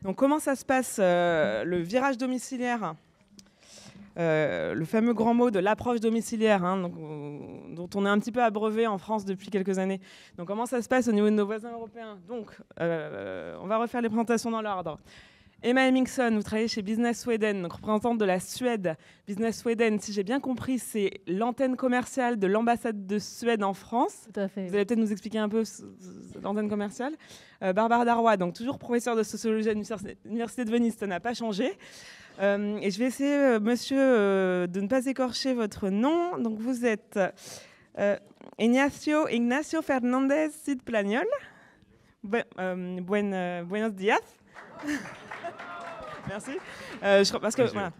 Donc comment ça se passe, le virage domiciliaire, le fameux grand mot de l'approche domiciliaire, hein, dont on est un petit peu abreuvé en France depuis quelques années. Donc comment ça se passe au niveau de nos voisins européens? Donc on va refaire les présentations dans l'ordre. Emma Hemmingson, vous travaillez chez Business Sweden, donc représentante de la Suède. Business Sweden, si j'ai bien compris, c'est l'antenne commerciale de l'ambassade de Suède en France. Tout à fait. Vous allez peut-être nous expliquer un peu l'antenne commerciale. Barbara Darrois, donc toujours professeure de sociologie à l'Université de Venise, ça n'a pas changé. Et je vais essayer, monsieur, de ne pas écorcher votre nom. Donc vous êtes Ignacio Fernandez Cid Plagnol. Buenos días. Merci. Parce que voilà,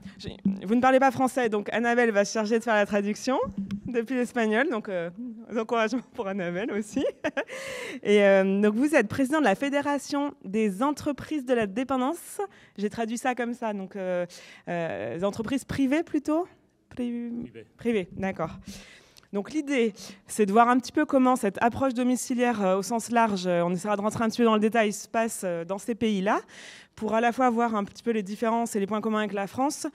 vous ne parlez pas français, donc Annabelle va se charger de faire la traduction depuis l'espagnol. Donc, encouragements pour Annabelle aussi. Et donc, vous êtes président de la Fédération des entreprises de la dépendance. J'ai traduit ça comme ça. Donc, les entreprises privées plutôt. Privées, d'accord. Donc l'idée, c'est de voir un petit peu comment cette approche domiciliaire au sens large, on essaiera de rentrer un petit peu dans le détail, se passe dans ces pays-là, pour à la fois voir un petit peu les différences et les points communs avec la France.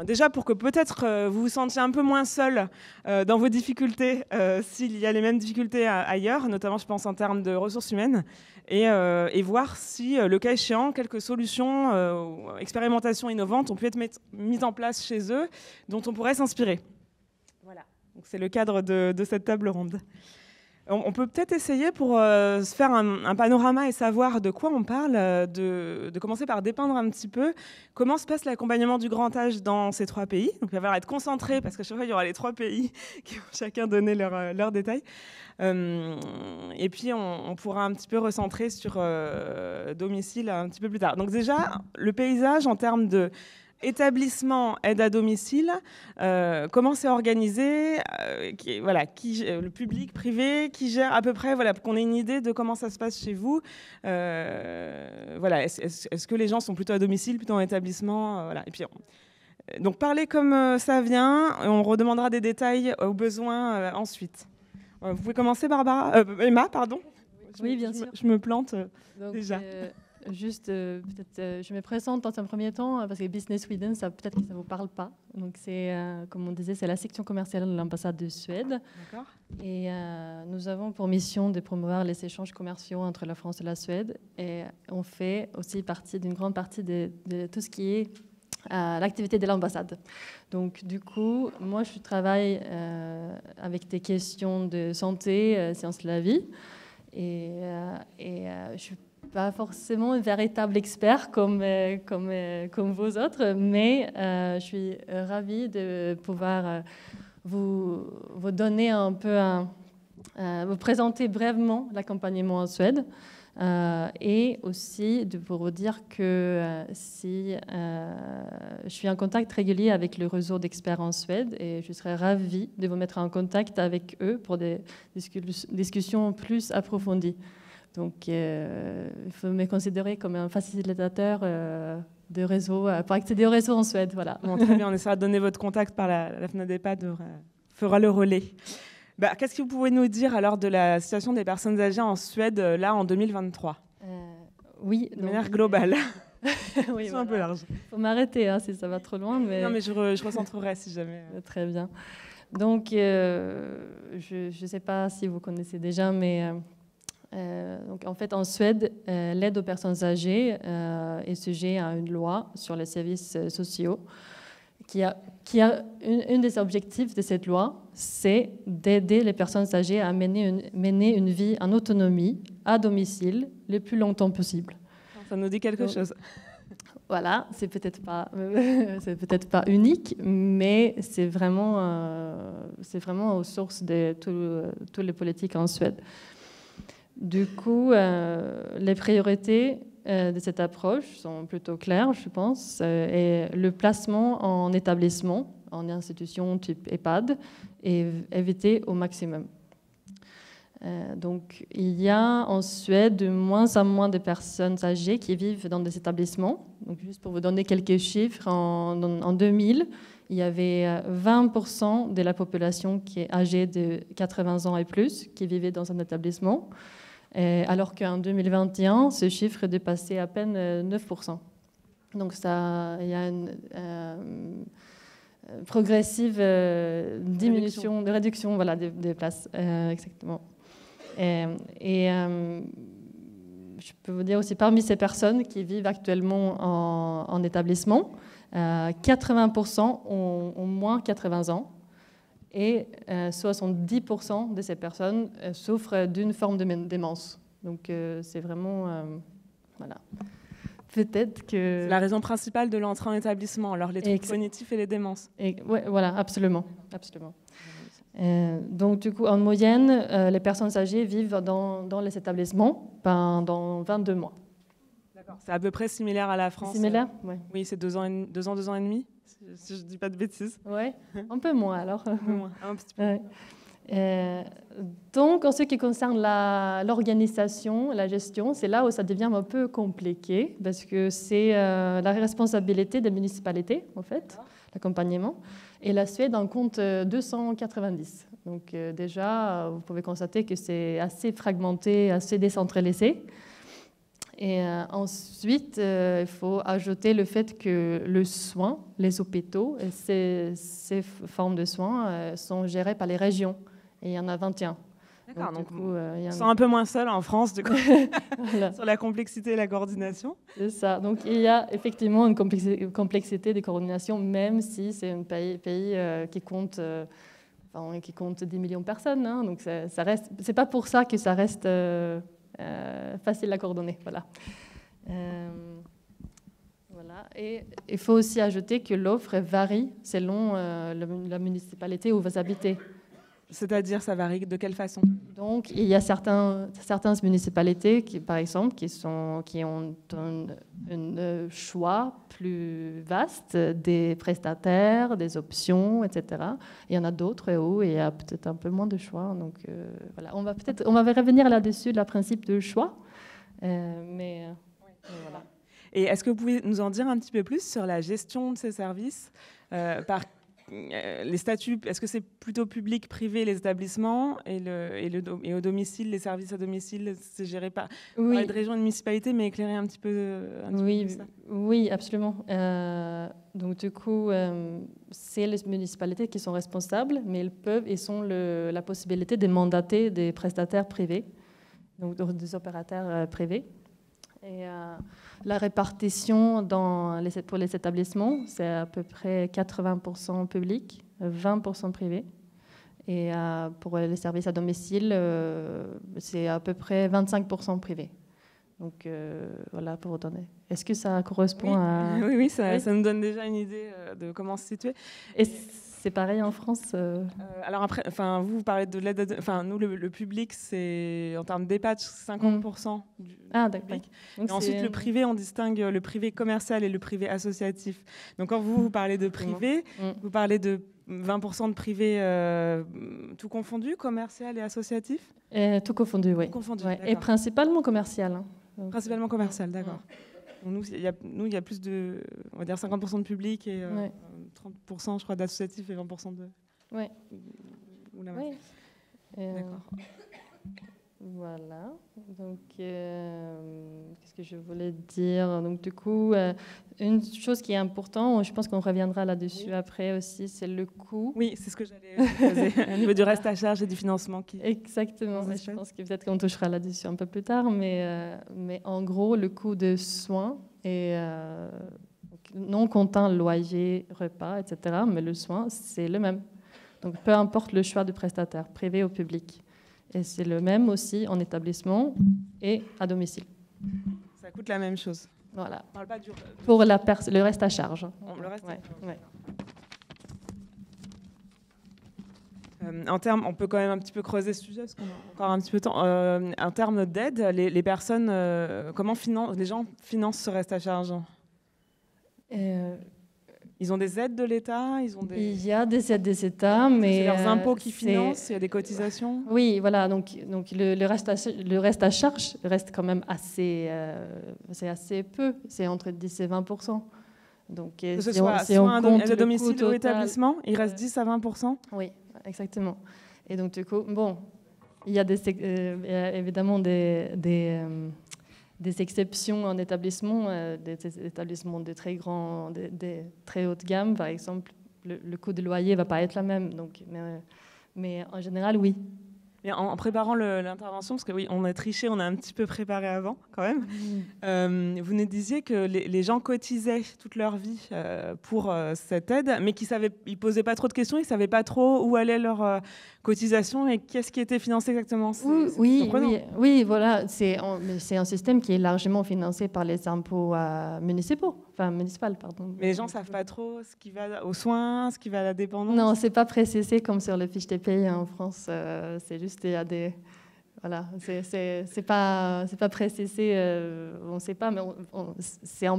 Déjà pour que peut-être vous vous sentiez un peu moins seul dans vos difficultés, s'il y a les mêmes difficultés ailleurs, notamment je pense en termes de ressources humaines, et voir si, le cas échéant, quelques solutions, expérimentations innovantes ont pu être mises en place chez eux, dont on pourrait s'inspirer. Voilà. Donc c'est le cadre de cette table ronde. On peut peut-être essayer pour se faire un panorama et savoir de quoi on parle, de commencer par dépeindre un petit peu comment se passe l'accompagnement du grand âge dans ces trois pays. Donc il va falloir être concentré parce qu'à chaque fois il y aura les trois pays qui vont chacun donner leurs détails. Et puis on pourra un petit peu recentrer sur domicile un petit peu plus tard. Donc déjà, le paysage en termes de établissement, aide à domicile, comment c'est organisé, le public, privé, qui gère à peu près, voilà, pour qu'on ait une idée de comment ça se passe chez vous. Est-ce que les gens sont plutôt à domicile, plutôt en établissement, voilà. Et puis, donc parlez comme ça vient, on redemandera des détails au besoin ensuite. Vous pouvez commencer, Emma, pardon. Oui, bien sûr. Je me plante Donc, déjà. Juste, peut-être, je me présente dans un premier temps, parce que Business Sweden, peut-être que ça ne vous parle pas. Donc, c'est, comme on disait, c'est la section commerciale de l'ambassade de Suède. D'accord. Et nous avons pour mission de promouvoir les échanges commerciaux entre la France et la Suède. Et on fait aussi partie d'une grande partie de tout ce qui est l'activité de l'ambassade. Donc, du coup, moi, je travaille avec des questions de santé, sciences de la vie. Et je suis pas forcément un véritable expert comme vous autres, mais je suis ravie de pouvoir vous donner un peu, vous présenter brièvement l'accompagnement en Suède et aussi de vous dire que si je suis en contact régulier avec le réseau d'experts en Suède et je serais ravie de vous mettre en contact avec eux pour des discussions plus approfondies. Donc, il faut me considérer comme un facilitateur de réseau, pour accéder au réseau en Suède. Voilà. Bon, très bien, on essaiera de donner votre contact par la FNADEPAD, fera le relais. Qu'est-ce que vous pouvez nous dire alors de la situation des personnes âgées en Suède, là, en 2023 Oui. De manière globale. Oui, c'est un peu large. Il faut m'arrêter si ça va trop loin. Mais... Non, mais je recentrerai si jamais. Très bien. Donc, je ne sais pas si vous connaissez déjà, mais... donc en fait, en Suède, l'aide aux personnes âgées est sujet à une loi sur les services sociaux qui a un des objectifs de cette loi, c'est d'aider les personnes âgées à mener une vie en autonomie, à domicile, le plus longtemps possible. Ça nous dit quelque chose. Voilà, c'est peut-être pas unique, mais c'est vraiment aux sources de toutes les politiques en Suède. Du coup, les priorités de cette approche sont plutôt claires, je pense, et le placement en établissement, en institution type EHPAD, est évité au maximum. Donc, il y a en Suède de moins en moins de personnes âgées qui vivent dans des établissements. Donc, juste pour vous donner quelques chiffres, en 2000, il y avait 20% de la population qui est âgée de 80 ans et plus qui vivait dans un établissement. alors qu'en 2021, ce chiffre est dépassé à peine 9%. Donc il y a une progressive réduction voilà, des places, exactement. Et je peux vous dire aussi, parmi ces personnes qui vivent actuellement en établissement, 80% ont moins 80 ans et 70% de ces personnes souffrent d'une forme de démence. Donc c'est vraiment... voilà. Peut-être que... C'est la raison principale de l'entrée en établissement, alors les troubles cognitifs et les démences. Ouais, voilà, absolument. Donc, du coup, en moyenne, les personnes âgées vivent dans les établissements pendant 22 mois. D'accord. C'est à peu près similaire à la France. Similaire, oui. Oui, c'est 2 ans et demi, si je ne dis pas de bêtises. Oui, un peu moins alors. Un peu moins, un petit peu. Donc, en ce qui concerne l'organisation, la gestion, c'est là où ça devient un peu compliqué parce que c'est la responsabilité des municipalités, en fait, l'accompagnement. Et la Suède en compte 290. Donc déjà, vous pouvez constater que c'est assez fragmenté, assez décentralisé. Et ensuite, il faut ajouter le fait que le soin, les hôpitaux, ces formes de soins sont gérées par les régions. Et il y en a 21. D'accord, donc ils sont un peu moins seuls en France, du coup, voilà. Sur la complexité et la coordination. C'est ça. Donc il y a effectivement une complexité de coordination, même si c'est un pays qui compte 10 millions de personnes. Hein, donc ça reste. C'est pas pour ça que ça reste facile à coordonner. Voilà. Voilà. Et il faut aussi ajouter que l'offre varie selon la municipalité où vous habitez. C'est-à-dire, ça varie de quelle façon? Donc, il y a certaines municipalités, par exemple, qui ont un choix plus vaste des prestataires, des options, etc. Il y en a d'autres où il y a peut-être un peu moins de choix. Donc, voilà. On va revenir là-dessus, le principe de choix. Voilà. Et est-ce que vous pouvez nous en dire un petit peu plus sur la gestion de ces services par les statuts, est-ce que c'est plutôt public, privé, les établissements et au domicile, les services à domicile, c'est géré par une région, une municipalité, mais éclairer un petit peu ça. Oui, absolument. Donc du coup, c'est les municipalités qui sont responsables, mais ils ont la possibilité de mandater des prestataires privés, donc des opérateurs privés. Et la répartition pour les établissements, c'est à peu près 80% public, 20% privé. Et pour les services à domicile, c'est à peu près 25% privé. Donc voilà, pour vous donner. Est-ce que ça correspond à... Oui, ça nous donne déjà une idée de comment se situer. Et c'est pareil en France Alors après, vous parlez de l'aide, nous le public, c'est en termes d'EHPAD, 50% du public. Donc et ensuite le privé, on distingue le privé commercial et le privé associatif. Donc quand vous parlez de privé, vous parlez de 20% de privé tout confondu, commercial et associatif? Tout confondu, oui. Tout confondu, ouais. Et principalement commercial. Hein. Principalement commercial, d'accord. Nous, il y a plus de, on va dire 50% de public et 30%, je crois, d'associatifs et 20% de... Oui. D'accord. Voilà. Donc, qu'est-ce que je voulais dire? Donc, du coup, une chose qui est importante, je pense qu'on reviendra là-dessus après aussi, c'est le coût. Oui, c'est ce que j'allais poser au niveau du reste à charge et du financement. Exactement. Je pense que peut-être qu'on touchera là-dessus un peu plus tard, mais en gros, le coût de soins est non comptant loyer, repas, etc., mais le soin, c'est le même. Donc, peu importe le choix de prestataire, privé ou public. Et c'est le même aussi en établissement et à domicile. Ça coûte la même chose. Voilà. On parle pas du... Pour le reste à charge. Le reste en termes, on peut quand même un petit peu creuser ce sujet parce qu'on a encore un petit peu de temps. En termes d'aide, les personnes, comment les gens financent ce reste à charge? Ils ont des aides de l'État, Il y a des aides des États, mais... C'est leurs impôts qui financent, il y a des cotisations. Oui, voilà, donc le reste à charge reste quand même assez peu, c'est entre 10 et 20%. Donc, que ce soit à domicile ou établissement, il reste 10 à 20%. Oui, exactement. Et donc du coup, bon, Il y a évidemment des exceptions en établissement, des établissements de très grands, de très haute gamme, par exemple. Le coût de loyer ne va pas être la même, donc, mais en général, oui. Et en préparant l'intervention, parce que oui, on a triché, on a un petit peu préparé avant quand même, vous nous disiez que les gens cotisaient toute leur vie pour cette aide, mais qu'ils ne posaient pas trop de questions, ils ne savaient pas trop où allait leur cotisation et qu'est-ce qui était financé exactement. Oui, voilà, c'est un système qui est largement financé par les impôts municipaux. Pardon. Mais les gens ne savent pas trop ce qui va aux soins, ce qui va à la dépendance. Non, c'est pas précisé comme sur les fiches des pays en France. C'est juste, il y a des... Voilà, c'est pas précisé, on ne sait pas, mais ça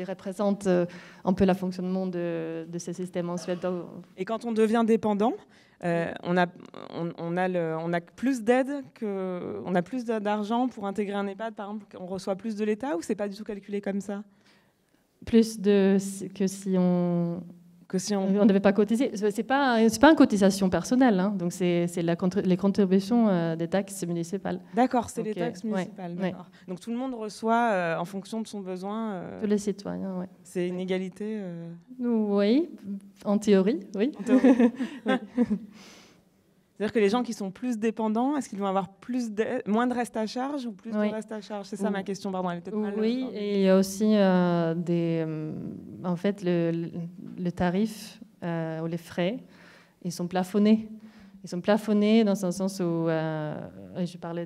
représente un peu le fonctionnement de ce système en Suède. Et quand on devient dépendant, on a plus d'aide, on a plus d'argent pour intégrer un EHPAD, par exemple, on reçoit plus de l'État, ou c'est pas du tout calculé comme ça? Plus que si on ne devait pas cotiser. C'est pas une cotisation personnelle, hein. Donc c'est les contributions des taxes municipales. D'accord, c'est les taxes municipales. Ouais. Donc tout le monde reçoit en fonction de son besoin. Tous les citoyens, oui. C'est une égalité. Oui, en théorie, oui. En théorie. Oui. C'est-à-dire que les gens qui sont plus dépendants, est-ce qu'ils vont avoir moins de reste à charge ou plus de reste à charge? C'est ça ma question, pardon. Elle est peut-être mal. Oui, et il y a aussi en fait, le tarif ou les frais, ils sont plafonnés. Ils sont plafonnés dans un sens où, je parlais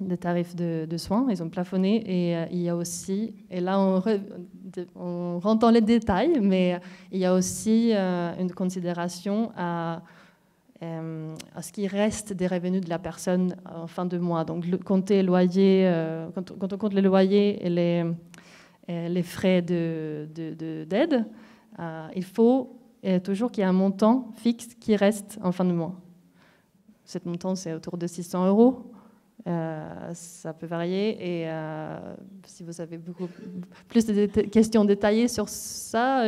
des tarifs de soins, ils sont plafonnés, et il y a aussi, et là on rentre dans les détails, mais il y a aussi une considération à ce qui reste des revenus de la personne en fin de mois. Donc, compter loyer, quand on compte le loyer et les frais d'aide, il faut toujours qu'il y ait un montant fixe qui reste en fin de mois. Cet montant, c'est autour de 600 €. Ça peut varier, et si vous avez beaucoup plus de questions détaillées sur ça,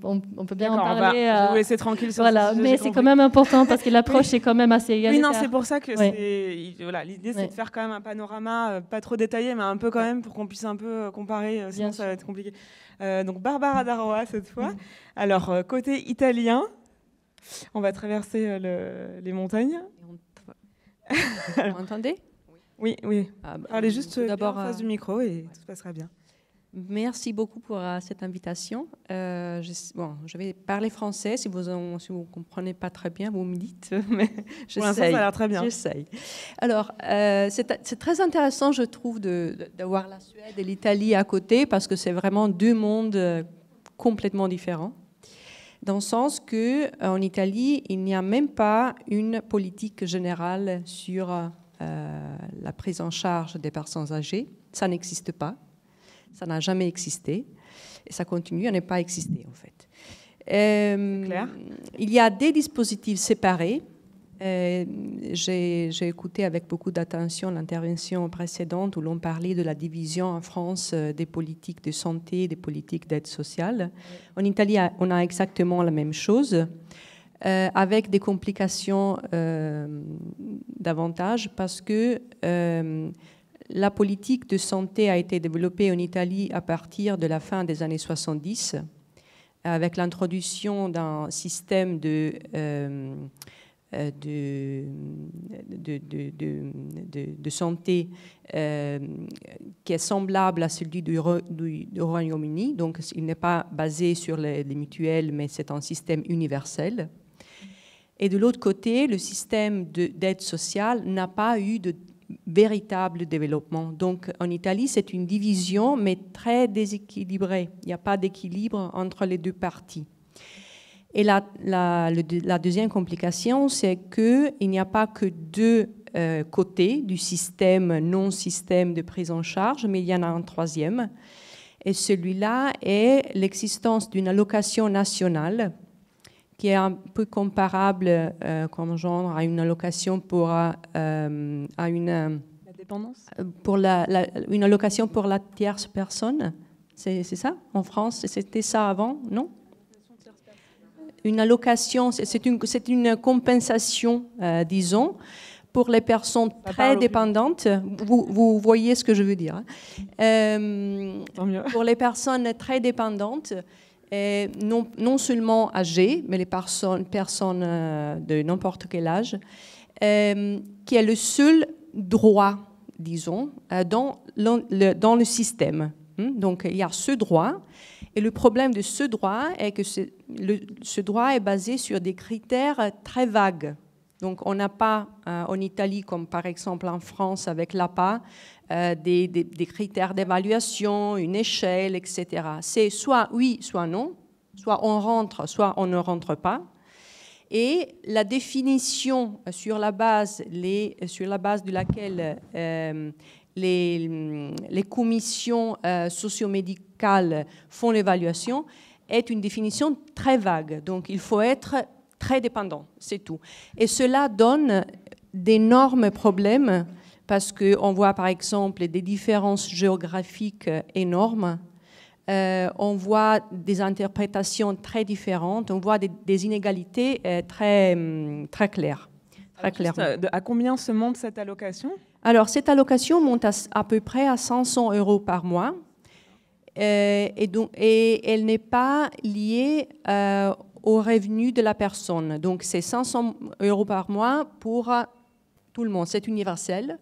on peut bien en parler. Je vais vous laisser tranquille sur voilà, ce sujet, mais c'est quand même important parce que l'approche est quand même assez égalitaire. Oui, non, c'est pour ça que l'idée, c'est de faire quand même un panorama pas trop détaillé, mais un peu quand même pour qu'on puisse un peu comparer, sinon ça va être compliqué. Donc Barbara Daroa cette fois. Alors côté italien, on va traverser les montagnes. Vous m'entendez? Oui. Parlez juste d'abord en face du micro et tout se passera bien. Merci beaucoup pour cette invitation. Je vais parler français. Si vous ne comprenez pas très bien, vous me dites. Mais pour l'instant, ça a l'air très bien. J'essaye. Alors, c'est très intéressant, je trouve, d'avoir la Suède et l'Italie à côté, parce que c'est vraiment deux mondes complètement différents. Dans le sens qu'en Italie, il n'y a même pas une politique générale sur la prise en charge des personnes âgées. Ça n'existe pas. Ça n'a jamais existé. Et ça continue à ne pas exister, en fait. Claire. Il y a des dispositifs séparés. J'ai écouté avec beaucoup d'attention l'intervention précédente où l'on parlait de la division en France des politiques de santé, des politiques d'aide sociale. En Italie, on a exactement la même chose. Avec des complications davantage, parce que la politique de santé a été développée en Italie à partir de la fin des années 70, avec l'introduction d'un système de santé qui est semblable à celui du Royaume-Uni. Donc, il n'est pas basé sur les mutuelles, mais c'est un système universel. Et de l'autre côté, le système d'aide sociale n'a pas eu de véritable développement. Donc, en Italie, c'est une division, mais très déséquilibrée. Il n'y a pas d'équilibre entre les deux parties. Et la deuxième complication, c'est qu'il n'y a pas que deux côtés du système, non-système de prise en charge, mais il y en a un troisième. Et celui-là est l'existence d'une allocation nationale qui est un peu comparable comme genre à une allocation pour la dépendance, une allocation pour la tierce personne. C'est ça en France? C'était ça avant, non? Une allocation, c'est une compensation, disons, pour les personnes très dépendantes, vous voyez ce que je veux dire. Tant mieux. Pour les personnes très dépendantes, non seulement âgées, mais les personnes de n'importe quel âge, qui est le seul droit, disons, dans le système. Donc, il y a ce droit. Et le problème de ce droit est que ce droit est basé sur des critères très vagues. Donc, on n'a pas en Italie, comme par exemple en France avec l'APA, des critères d'évaluation, une échelle, etc. C'est soit oui, soit non, soit on rentre, soit on ne rentre pas. Et la définition sur la base de laquelle les commissions socio-médicales font l'évaluation est une définition très vague. Donc, il faut être très dépendant, c'est tout. Et cela donne d'énormes problèmes parce qu'on voit par exemple des différences géographiques énormes, on voit des interprétations très différentes, on voit des inégalités très claires. À combien se monte cette allocation ? Alors, cette allocation monte à peu près à 500 € par mois et elle n'est pas liée au revenu de la personne. Donc, c'est 500 € par mois pour tout le monde. C'est universel.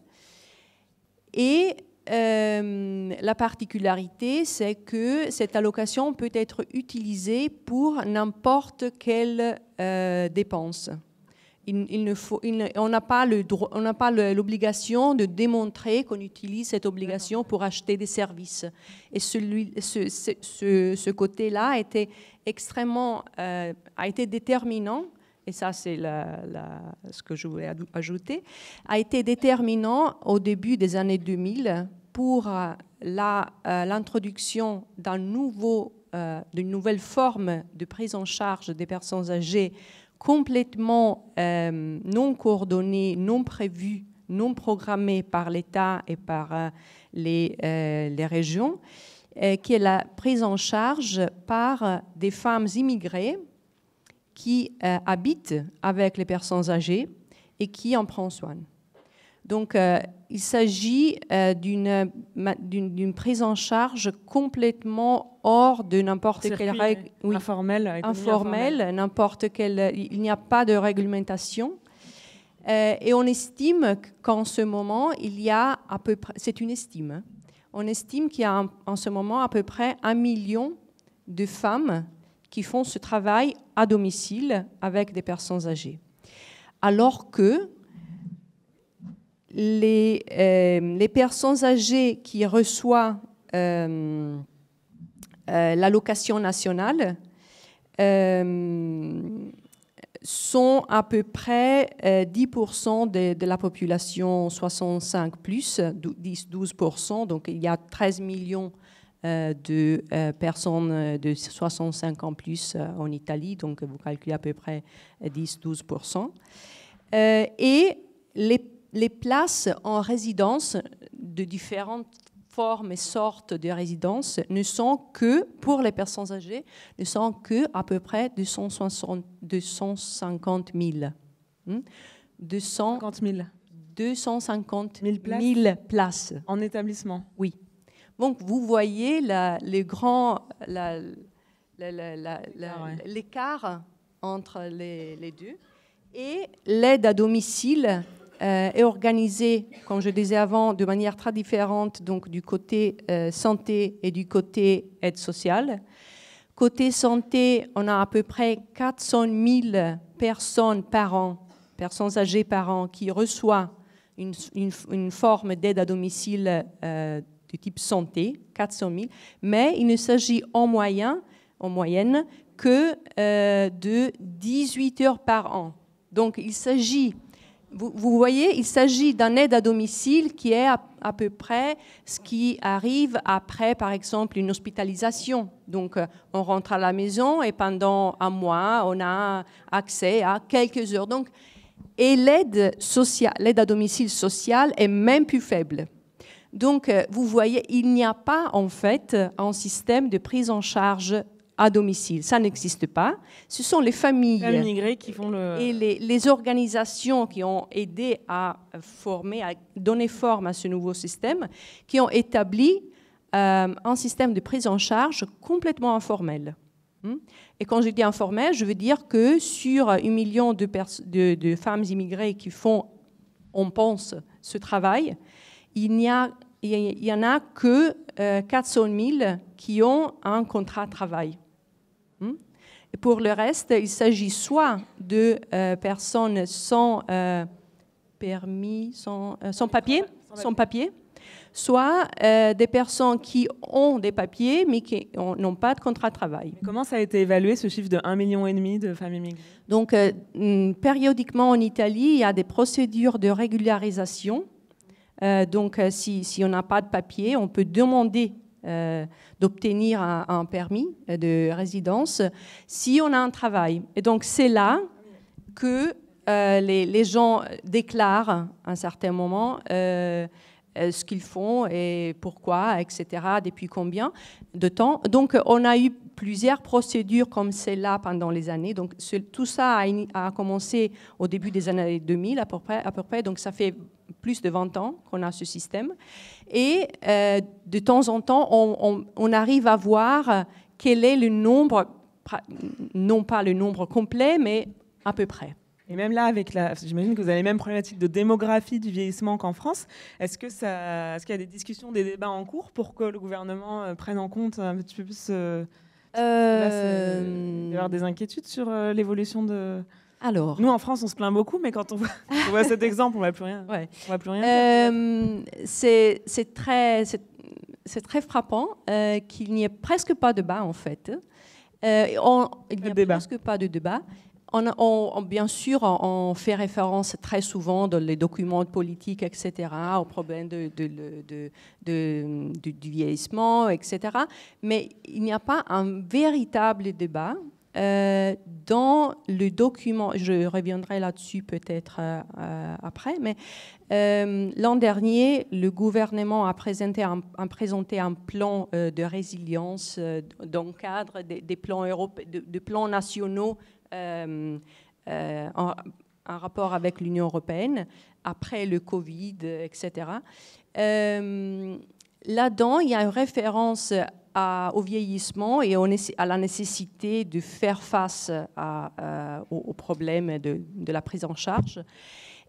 Et la particularité, c'est que cette allocation peut être utilisée pour n'importe quelle dépense. On n'a pas l'obligation de démontrer qu'on utilise cette obligation pour acheter des services. Et ce côté-là a été déterminant, et ça c'est ce que je voulais ajouter, a été déterminant au début des années 2000 pour l'introduction d'une nouvelle forme de prise en charge des personnes âgées complètement non coordonnée, non prévue, non programmée par l'État et par les régions, qui est la prise en charge par des femmes immigrées qui habitent avec les personnes âgées et qui en prennent soin. Donc, il s'agit d'une prise en charge complètement hors de n'importe quelle règle. Oui, informelle. N'importe quelle. Il n'y a pas de réglementation. Et on estime qu'en ce moment, il y a à peu près. C'est une estime. Hein, on estime qu'il y a en ce moment à peu près 1 million de femmes qui font ce travail à domicile avec des personnes âgées. Alors que les personnes âgées qui reçoivent l'allocation nationale sont à peu près 10% de la population 65+, 10-12%. Donc, il y a 13 millions de personnes de 65 ans plus en Italie. Donc, vous calculez à peu près 10-12%. Et les places en résidence de différentes formes et sortes de résidences ne sont que, pour les personnes âgées, ne sont que à peu près 250 000. 250 000 places. En établissement. Oui. Donc, vous voyez l'écart entre les deux. Et l'aide à domicile est organisée, comme je disais avant, de manière très différente, donc du côté santé et du côté aide sociale. Côté santé, on a à peu près 400 000 personnes par an, personnes âgées par an, qui reçoivent une forme d'aide à domicile de type santé, 400 000, mais il ne s'agit en moyenne que de 18 heures par an. Donc, il s'agit, vous voyez, il s'agit d'une aide à domicile qui est à peu près ce qui arrive après, par exemple, une hospitalisation. Donc, on rentre à la maison et pendant un mois, on a accès à quelques heures. Donc, et l'aide à domicile sociale est même plus faible. Donc, vous voyez, il n'y a pas, en fait, un système de prise en charge à domicile. Ça n'existe pas. Ce sont les familles immigrées qui font et les organisations qui ont aidé à former, à donner forme à ce nouveau système, qui ont établi un système de prise en charge complètement informel. Et quand je dis informel, je veux dire que sur 1 million de femmes immigrées qui font, on pense, ce travail, il n'y en a que 400 000 qui ont un contrat de travail. Et pour le reste, il s'agit soit de personnes sans permis, sans papier, soit des personnes qui ont des papiers mais qui n'ont pas de contrat de travail. Comment ça a été évalué, ce chiffre de 1,5 million de femmes immigrées? Donc, périodiquement en Italie, il y a des procédures de régularisation. Donc, si on n'a pas de papier, on peut demander d'obtenir un permis de résidence si on a un travail. Et donc, c'est là que les gens déclarent à un certain moment ce qu'ils font et pourquoi, etc., depuis combien de temps. Donc, on a eu plusieurs procédures comme celle-là pendant les années. Donc, tout ça a commencé au début des années 2000 à peu près. Donc, ça fait plus de 20 ans qu'on a ce système. Et de temps en temps, on arrive à voir quel est le nombre, non pas le nombre complet, mais à peu près. Et même là, j'imagine que vous avez les mêmes problématiques de démographie, du vieillissement qu'en France. Est-ce qu'il y a des discussions, des débats en cours pour que le gouvernement prenne en compte un petit peu plus il y a avoir des inquiétudes sur l'évolution de... Alors, nous, en France, on se plaint beaucoup, mais quand on voit cet exemple, on ne va plus rien. Ouais. On va plus rien faire. C'est très frappant qu'il n'y ait presque pas de débat, en fait. Il n'y a presque pas de débat. Bien sûr, on fait référence très souvent dans les documents politiques, etc., au problème du vieillissement, etc. Mais il n'y a pas un véritable débat. Dans le document, je reviendrai là-dessus peut-être après, mais l'an dernier, le gouvernement a présenté un plan de résilience dans le cadre des plans européens, de plans nationaux en rapport avec l'Union européenne, après le Covid, etc. Là-dedans, il y a une référence au vieillissement et à la nécessité de faire face aux problèmes de la prise en charge.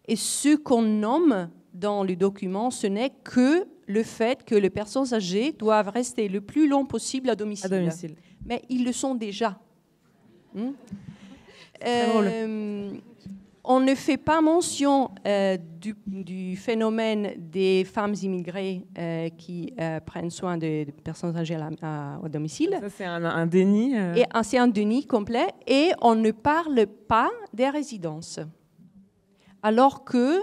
Et ce qu'on nomme dans le document, ce n'est que le fait que les personnes âgées doivent rester le plus long possible à domicile. Mais ils le sont déjà. On ne fait pas mention du phénomène des femmes immigrées qui prennent soin des personnes âgées au domicile. Ça, c'est un déni. C'est un déni complet. Et on ne parle pas des résidences. Alors que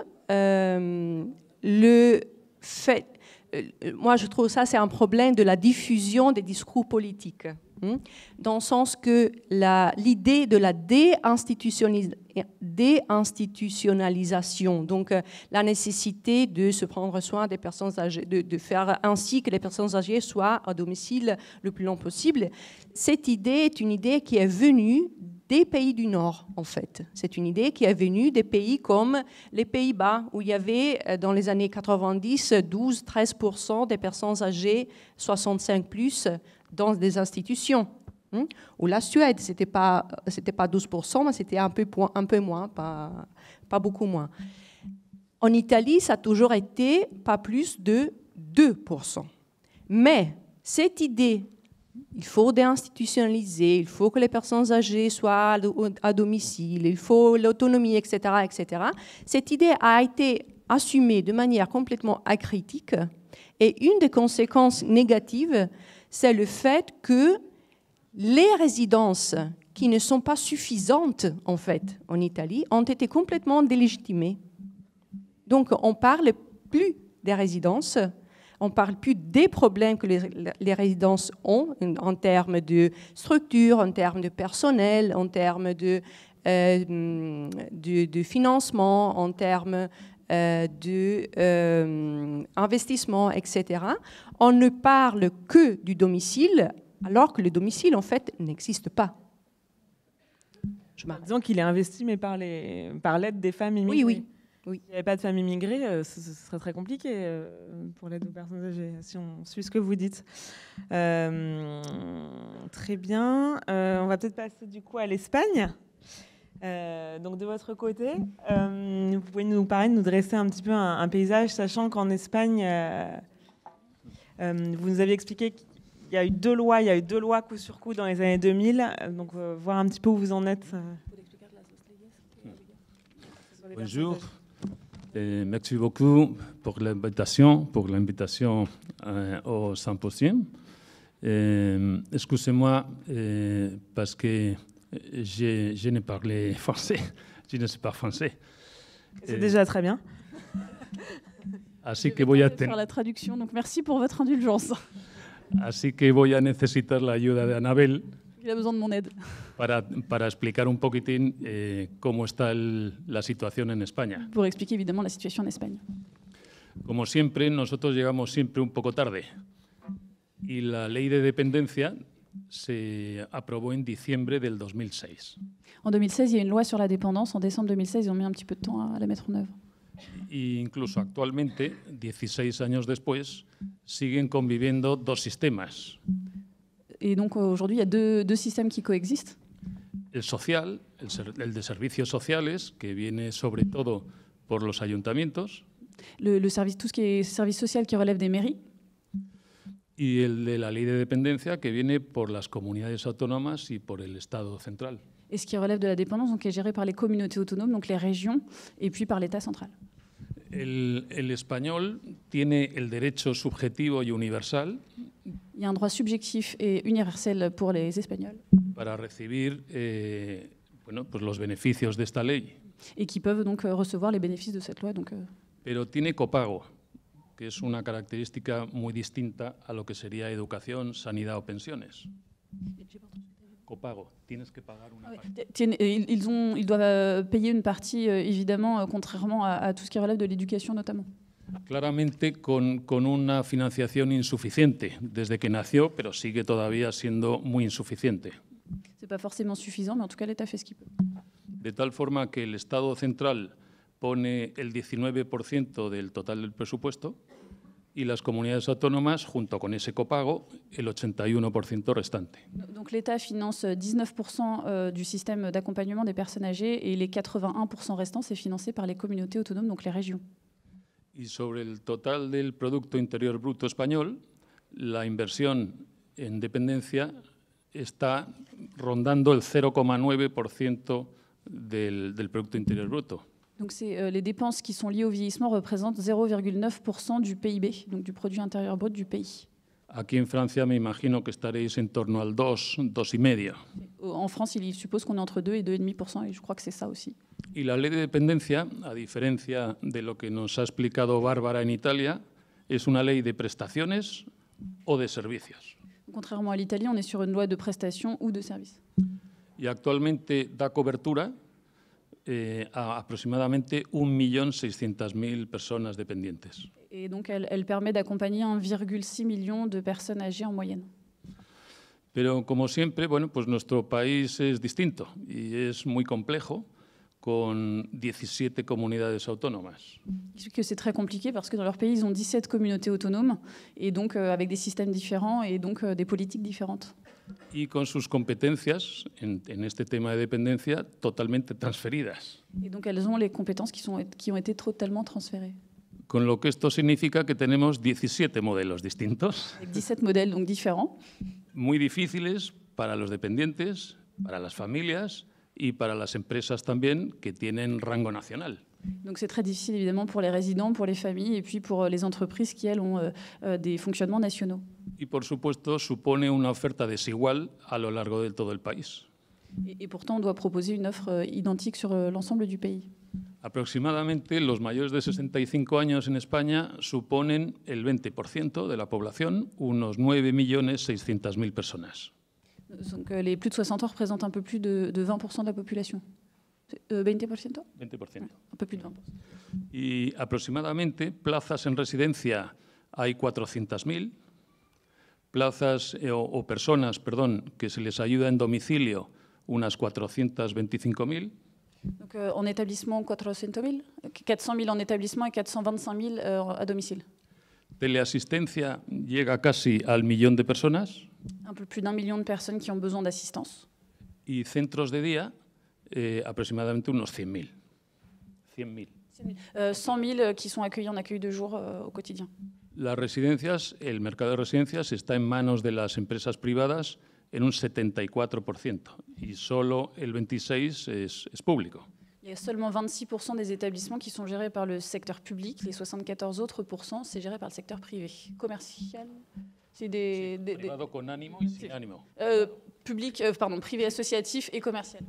le fait... moi, je trouve ça, c'est un problème de la diffusion des discours politiques. Dans le sens que l'idée de la déinstitutionnalisation, donc la nécessité de se prendre soin des personnes âgées, de faire ainsi que les personnes âgées soient à domicile le plus long possible, cette idée est une idée qui est venue des pays du Nord, en fait. C'est une idée qui est venue des pays comme les Pays-Bas, où il y avait, dans les années 90, 12-13% des personnes âgées 65+, dans des institutions. Ou la Suède, c'était pas 12%, mais c'était un peu moins, pas beaucoup moins. En Italie, ça a toujours été pas plus de 2%. Mais cette idée, il faut déinstitutionnaliser, il faut que les personnes âgées soient à domicile, il faut l'autonomie, etc., etc. Cette idée a été assumée de manière complètement acritique. Et une des conséquences négatives, c'est le fait que les résidences qui ne sont pas suffisantes, en fait, en Italie, ont été complètement délégitimées. Donc, on ne parle plus des résidences, on ne parle plus des problèmes que les résidences ont en termes de structure, en termes de personnel, en termes de financement, en termes d'investissement, etc. On ne parle que du domicile alors que le domicile, en fait, n'existe pas. Disons qu'il est investi, mais par l'aide des femmes immigrées. Oui. S'il n'y avait pas de femmes immigrées, ce serait très compliqué pour l'aide aux personnes âgées, si on suit ce que vous dites. Très bien. On va peut-être passer du coup à l'Espagne. Donc de votre côté, vous pouvez nous dresser un petit peu un paysage, sachant qu'en Espagne, vous nous aviez expliqué qu'il y a eu deux lois coup sur coup dans les années 2000. Donc voir un petit peu où vous en êtes. Bonjour. Merci beaucoup pour l'invitation au symposium. Excusez-moi parce que je ne parle français, je ne sais pas français. C'est déjà très bien. Así que voy a faire la traduction, donc merci pour votre indulgence. Así que voy a necesitar la ayuda de Anabel. Il a besoin de mon aide. Para explicar un poquitín cómo está la situación en España. Pour expliquer évidemment la situation en Espagne. Como siempre, nosotros llegamos siempre un poco tarde. Y la ley de dependencia se aprobó en diciembre del 2006. En 2016, il y a une loi sur la dépendance. En décembre 2016, ils ont mis un petit peu de temps à la mettre en œuvre. E incluso actualmente, 16 años después, siguen conviviendo dos sistemas. Et donc aujourd'hui, il y a deux systèmes qui coexistent. El social, el de servicios sociales, que viene sobre todo por los ayuntamientos. Le service, tout ce qui est service social qui relève des mairies. Y el de la ley de dependencia, que viene por las comunidades autónomas y por el Estado central. Et ce qui relève de la dépendance, donc, qui est géré par les communautés autonomes, donc les régions, et puis par l'État central. El español tiene el derecho subjetivo y universal. Il y a un droit subjectif et universel pour les Espagnols. Para recibir pues los beneficios de esta ley. Et qui peuvent donc recevoir les bénéfices de cette loi. Donc, Pero tiene copago, que es una característica muy distinta a lo que sería educación, sanidad o pensiones. Copago, tienes que pagar una parte. Ils doivent payer une partie, évidemment, contrairement à tout ce qui relève de l'éducation notamment. Claramente con una financiación insuficiente desde que nació, pero sigue todavía siendo muy insuficiente. C'est pas forcément suffisant, mais en tout cas, l'État fait ce qu'il peut. De tal forma que el Estado central pone el 19% del total del presupuesto y las comunidades autónomas, junto con ese copago, el 81% restante. Donc l'État finance 19% du système d'accompagnement des personnes âgées et les 81% restants, c'est financé par les communautés autonomes, donc les régions. Y sobre el total del Producto Interior Bruto español, la inversión en dependencia está rondando el 0,9% del Producto Interior Bruto. Donc les dépenses qui sont liées au vieillissement représentent 0,9% du PIB, donc du produit intérieur brut du pays. Aquí en Francia me imagino que estaréis en torno al 2,5%. En France, il suppose qu'on est entre 2 et 2,5%, et je crois que c'est ça aussi. Y la ley de dependencia, a diferencia de lo que nos ha explicado Bárbara en Italia, es una ley de prestaciones o de servicios. Contrairement à l'Italie, on est sur une loi de prestations ou de services. Y actualmente da cobertura a aproximadamente 1.600.000 personas dependientes. Et donc, elle permet d'accompagner 1,6 million de personnes âgées en moyenne. Pero como siempre, pues nuestro país es distinto y es muy complejo, con 17 comunidades autónomas. Que c'est très compliqué parce que dans leur pays, ils ont 17 communautés autonomes et donc avec des systèmes différents et donc des politiques différentes. Y con sus competencias en este tema de dependencia totalmente transferidas. Et donc elles ont les compétences qui ont été totalement transférées. Con lo que esto significa que tenemos 17 modelos distintos. Avec 17 modèles donc différents. Muy difíciles para los dependientes, para las familias y para las empresas también que tienen rango nacional. Donc c'est très difficile évidemment pour les résidents, pour les familles et puis pour les entreprises qui, elles, ont des fonctionnements nationaux. Y por supuesto supone una oferta desigual a lo largo de todo el país. Et pourtant on doit proposer une offre identique sur l'ensemble du pays. Aproximadamente los mayores de 65 años en España suponen el 20% de la población, unos 9.600.000 personas. Donc les plus de 60 ans représentent un peu plus de 20% de la population. 20%? 20%. Un peu plus de 20%. Y aproximadamente plazas en residencia hay 400.000, plazas o personas, perdón, que se les ayuda en domicilio, unas 425.000. Donc en établissement, 400 000 en établissement et 425 000 à domicile. Teleasistencia llega casi al 1.000.000 de personas. Un peu plus d'1 million de personnes qui ont besoin d'assistance. Y centros de día, aproximadamente unos 100.000. 100 000 qui sont accueillis en accueil de jour au quotidien. Las residencias, el mercado de residencias está en manos de las empresas privadas en un 74% y solo el 26% es público. Il y a seulement 26% des établissements qui sont gérés par le secteur public, les 74 autres %, c'est géré par le secteur privé. Commercial, c'est privado con ánimo y sin ánimo. Privé associatif et commercial.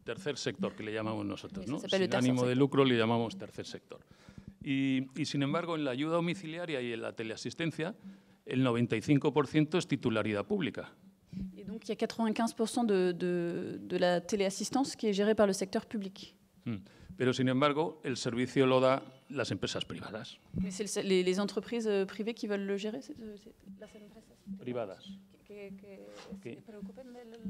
Tercer sector, que le llamamos nosotros, ¿no? Sin ánimo de lucro le llamamos tercer sector. Y sin embargo, en la ayuda domiciliaria y en la teleasistencia, el 95% es titularidad pública. Et donc, il y a 95% de la téléassistance qui est gérée par le secteur public. Pero sin embargo, el servicio lo da las empresas privadas. Mais c'est les entreprises privées qui veulent le gérer, las empresas privadas. Que se preocupen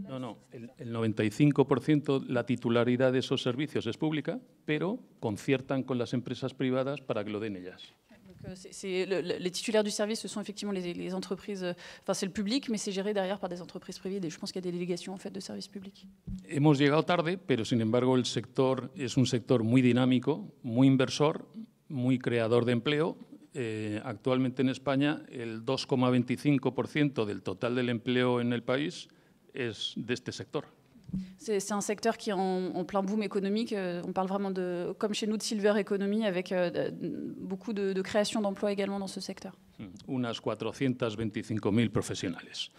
No, el 95% la titularidad de esos servicios es pública, pero conciertan con las empresas privadas para que lo den ellas. Les titulaires du service, ce sont effectivement les entreprises, enfin c'est le public, mais c'est géré derrière par des entreprises privées. Je pense qu'il y a des délégations en fait de services publics. Hemos llegado tarde, pero sin embargo el sector es un sector muy dinámico, muy inversor, muy creador de empleo. Actualmente en España el 2,25% del total del empleo en el país es de este sector. C'est un secteur qui est en plein boom économique. On parle vraiment de, comme chez nous, de silver economy, avec beaucoup de création d'emplois également dans ce secteur. Unas 425.000 profesionales.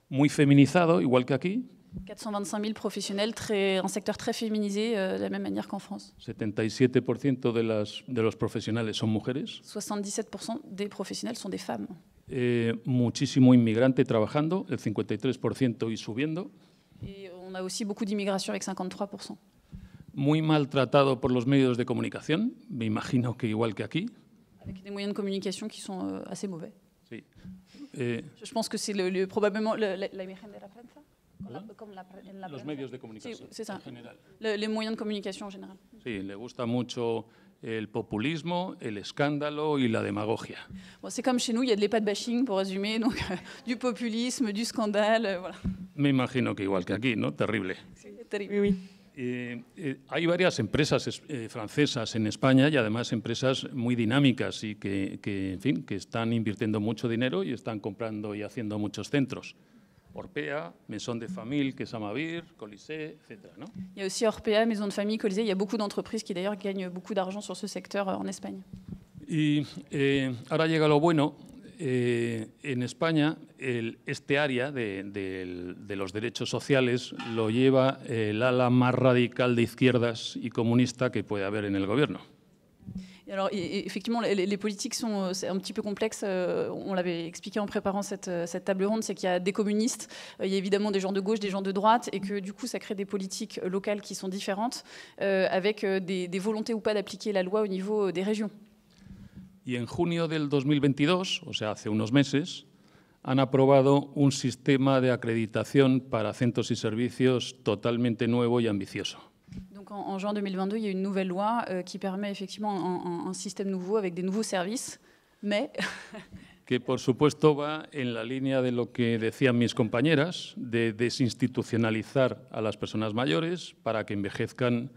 Muy feminizado, igual que aquí. 425 000 professionnels, un secteur très féminisé, de la même manière qu'en France. 77% de los profesionales son mujeres. 77% des professionnels sont des femmes. Muchísimo inmigrante trabajando, el 53% y subiendo. Et on a aussi beaucoup d'immigration avec 53%. Muy maltratado por los medios de comunicación, me imagino que igual que aquí. Avec des moyens de communication qui sont assez mauvais. Sí. Je pense que c'est probablement la imagen de la prensa. Los medios de comunicación, sí, en general. Les moyens de communication en général. Sí, le gusta mucho el populismo, el escándalo y la demagogia. Bon, c'est comme chez nous, il y a de l'EHPAD bashing, pour résumer, donc du populisme, du scandale, voilà. Me imagino que igual que aquí, ¿no? Terrible. Sí, terrible. Oui, oui. Hay varias empresas francesas en España y además empresas muy dinámicas y en fin, que están invirtiendo mucho dinero y están comprando y haciendo muchos centros. Orpea, Maison de Famille, Quesamavir, Colisée, etc. ¿no? Il y a aussi Orpea, Maison de Famille, Colisée. Il y a beaucoup d'entreprises qui d'ailleurs gagnent beaucoup d'argent sur ce secteur en Espagne. Y ahora llega lo bueno. En España, este área de los derechos sociales lo lleva el ala más radical de izquierdas y comunista que puede haber en el gobierno. Alors, effectivement, les politiques sont un petit peu complexes. On l'avait expliqué en préparant cette table ronde, c'est qu'il y a des communistes, il y a évidemment des gens de gauche, des gens de droite, et que du coup, ça crée des politiques locales qui sont différentes, avec des volontés ou pas d'appliquer la loi au niveau des régions. Y en junio del 2022, o sea, hace unos meses, han aprobado un sistema de acreditación para centros y servicios totalmente nuevo y ambicioso. Donc en juin 2022, il y a une nouvelle loi qui permet effectivement un système nouveau avec des nouveaux services, mais que por supuesto va en la línea de lo que decían mis compañeras, de desinstitucionalizar a las personas mayores para que envejezcan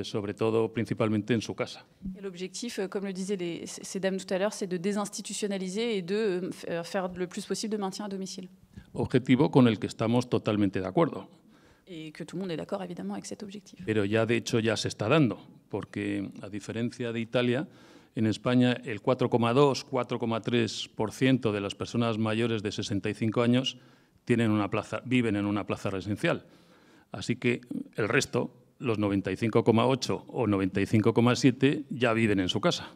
sobre todo principalmente en su casa. L'objectif, comme le disaient ces dames tout à l'heure, c'est de désinstitutionnaliser et de faire le plus possible de maintien à domicile. Objetivo con el que estamos totalmente de acuerdo. Et que tout le monde est d'accord évidemment avec cet objectif. Pero ya de hecho ya se está dando, porque a diferencia de Italia, en España el 4,2-4,3% de las personas mayores de 65 años viven en una plaza residencial. Así que el resto, los 95,8 o 95,7, ya viven en su casa.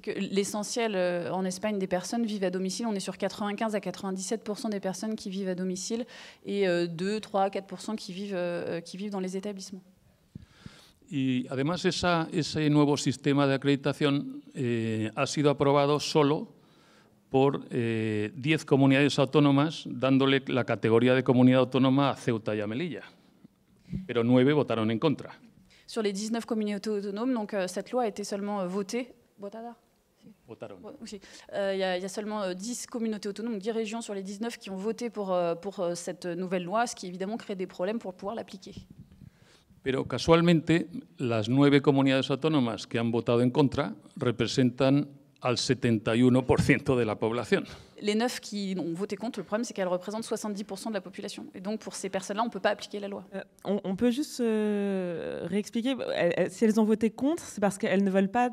L'essentiel en Espagne des personnes vivent à domicile. On est sur 95 à 97% des personnes qui vivent à domicile et 2, 3, 4% qui vivent dans les établissements. Y además ese nuevo sistema de acreditación ha sido aprobado solo por 10 comunidades autónomas, dándole la categoría de comunidad autónoma a Ceuta y a Melilla. Pero 9 votaron en contra. Sur les 19 communautés autonomes, donc, cette loi a été seulement votée. Votaron. Il y a seulement 10 communautés autonomes, 10 régions sur les 19 qui ont voté pour cette nouvelle loi, ce qui évidemment crée des problèmes pour pouvoir l'appliquer. Pero casualmente, las 9 comunidades autónomas que han votado en contra representan al 71% de la población. Les 9 qui ont voté contre, le problème c'est qu'elles représentent 70% de la population. Et donc pour ces personnes-là, on ne peut pas appliquer la loi. On peut juste réexpliquer, si elles ont voté contre, c'est parce qu'elles ne veulent pas...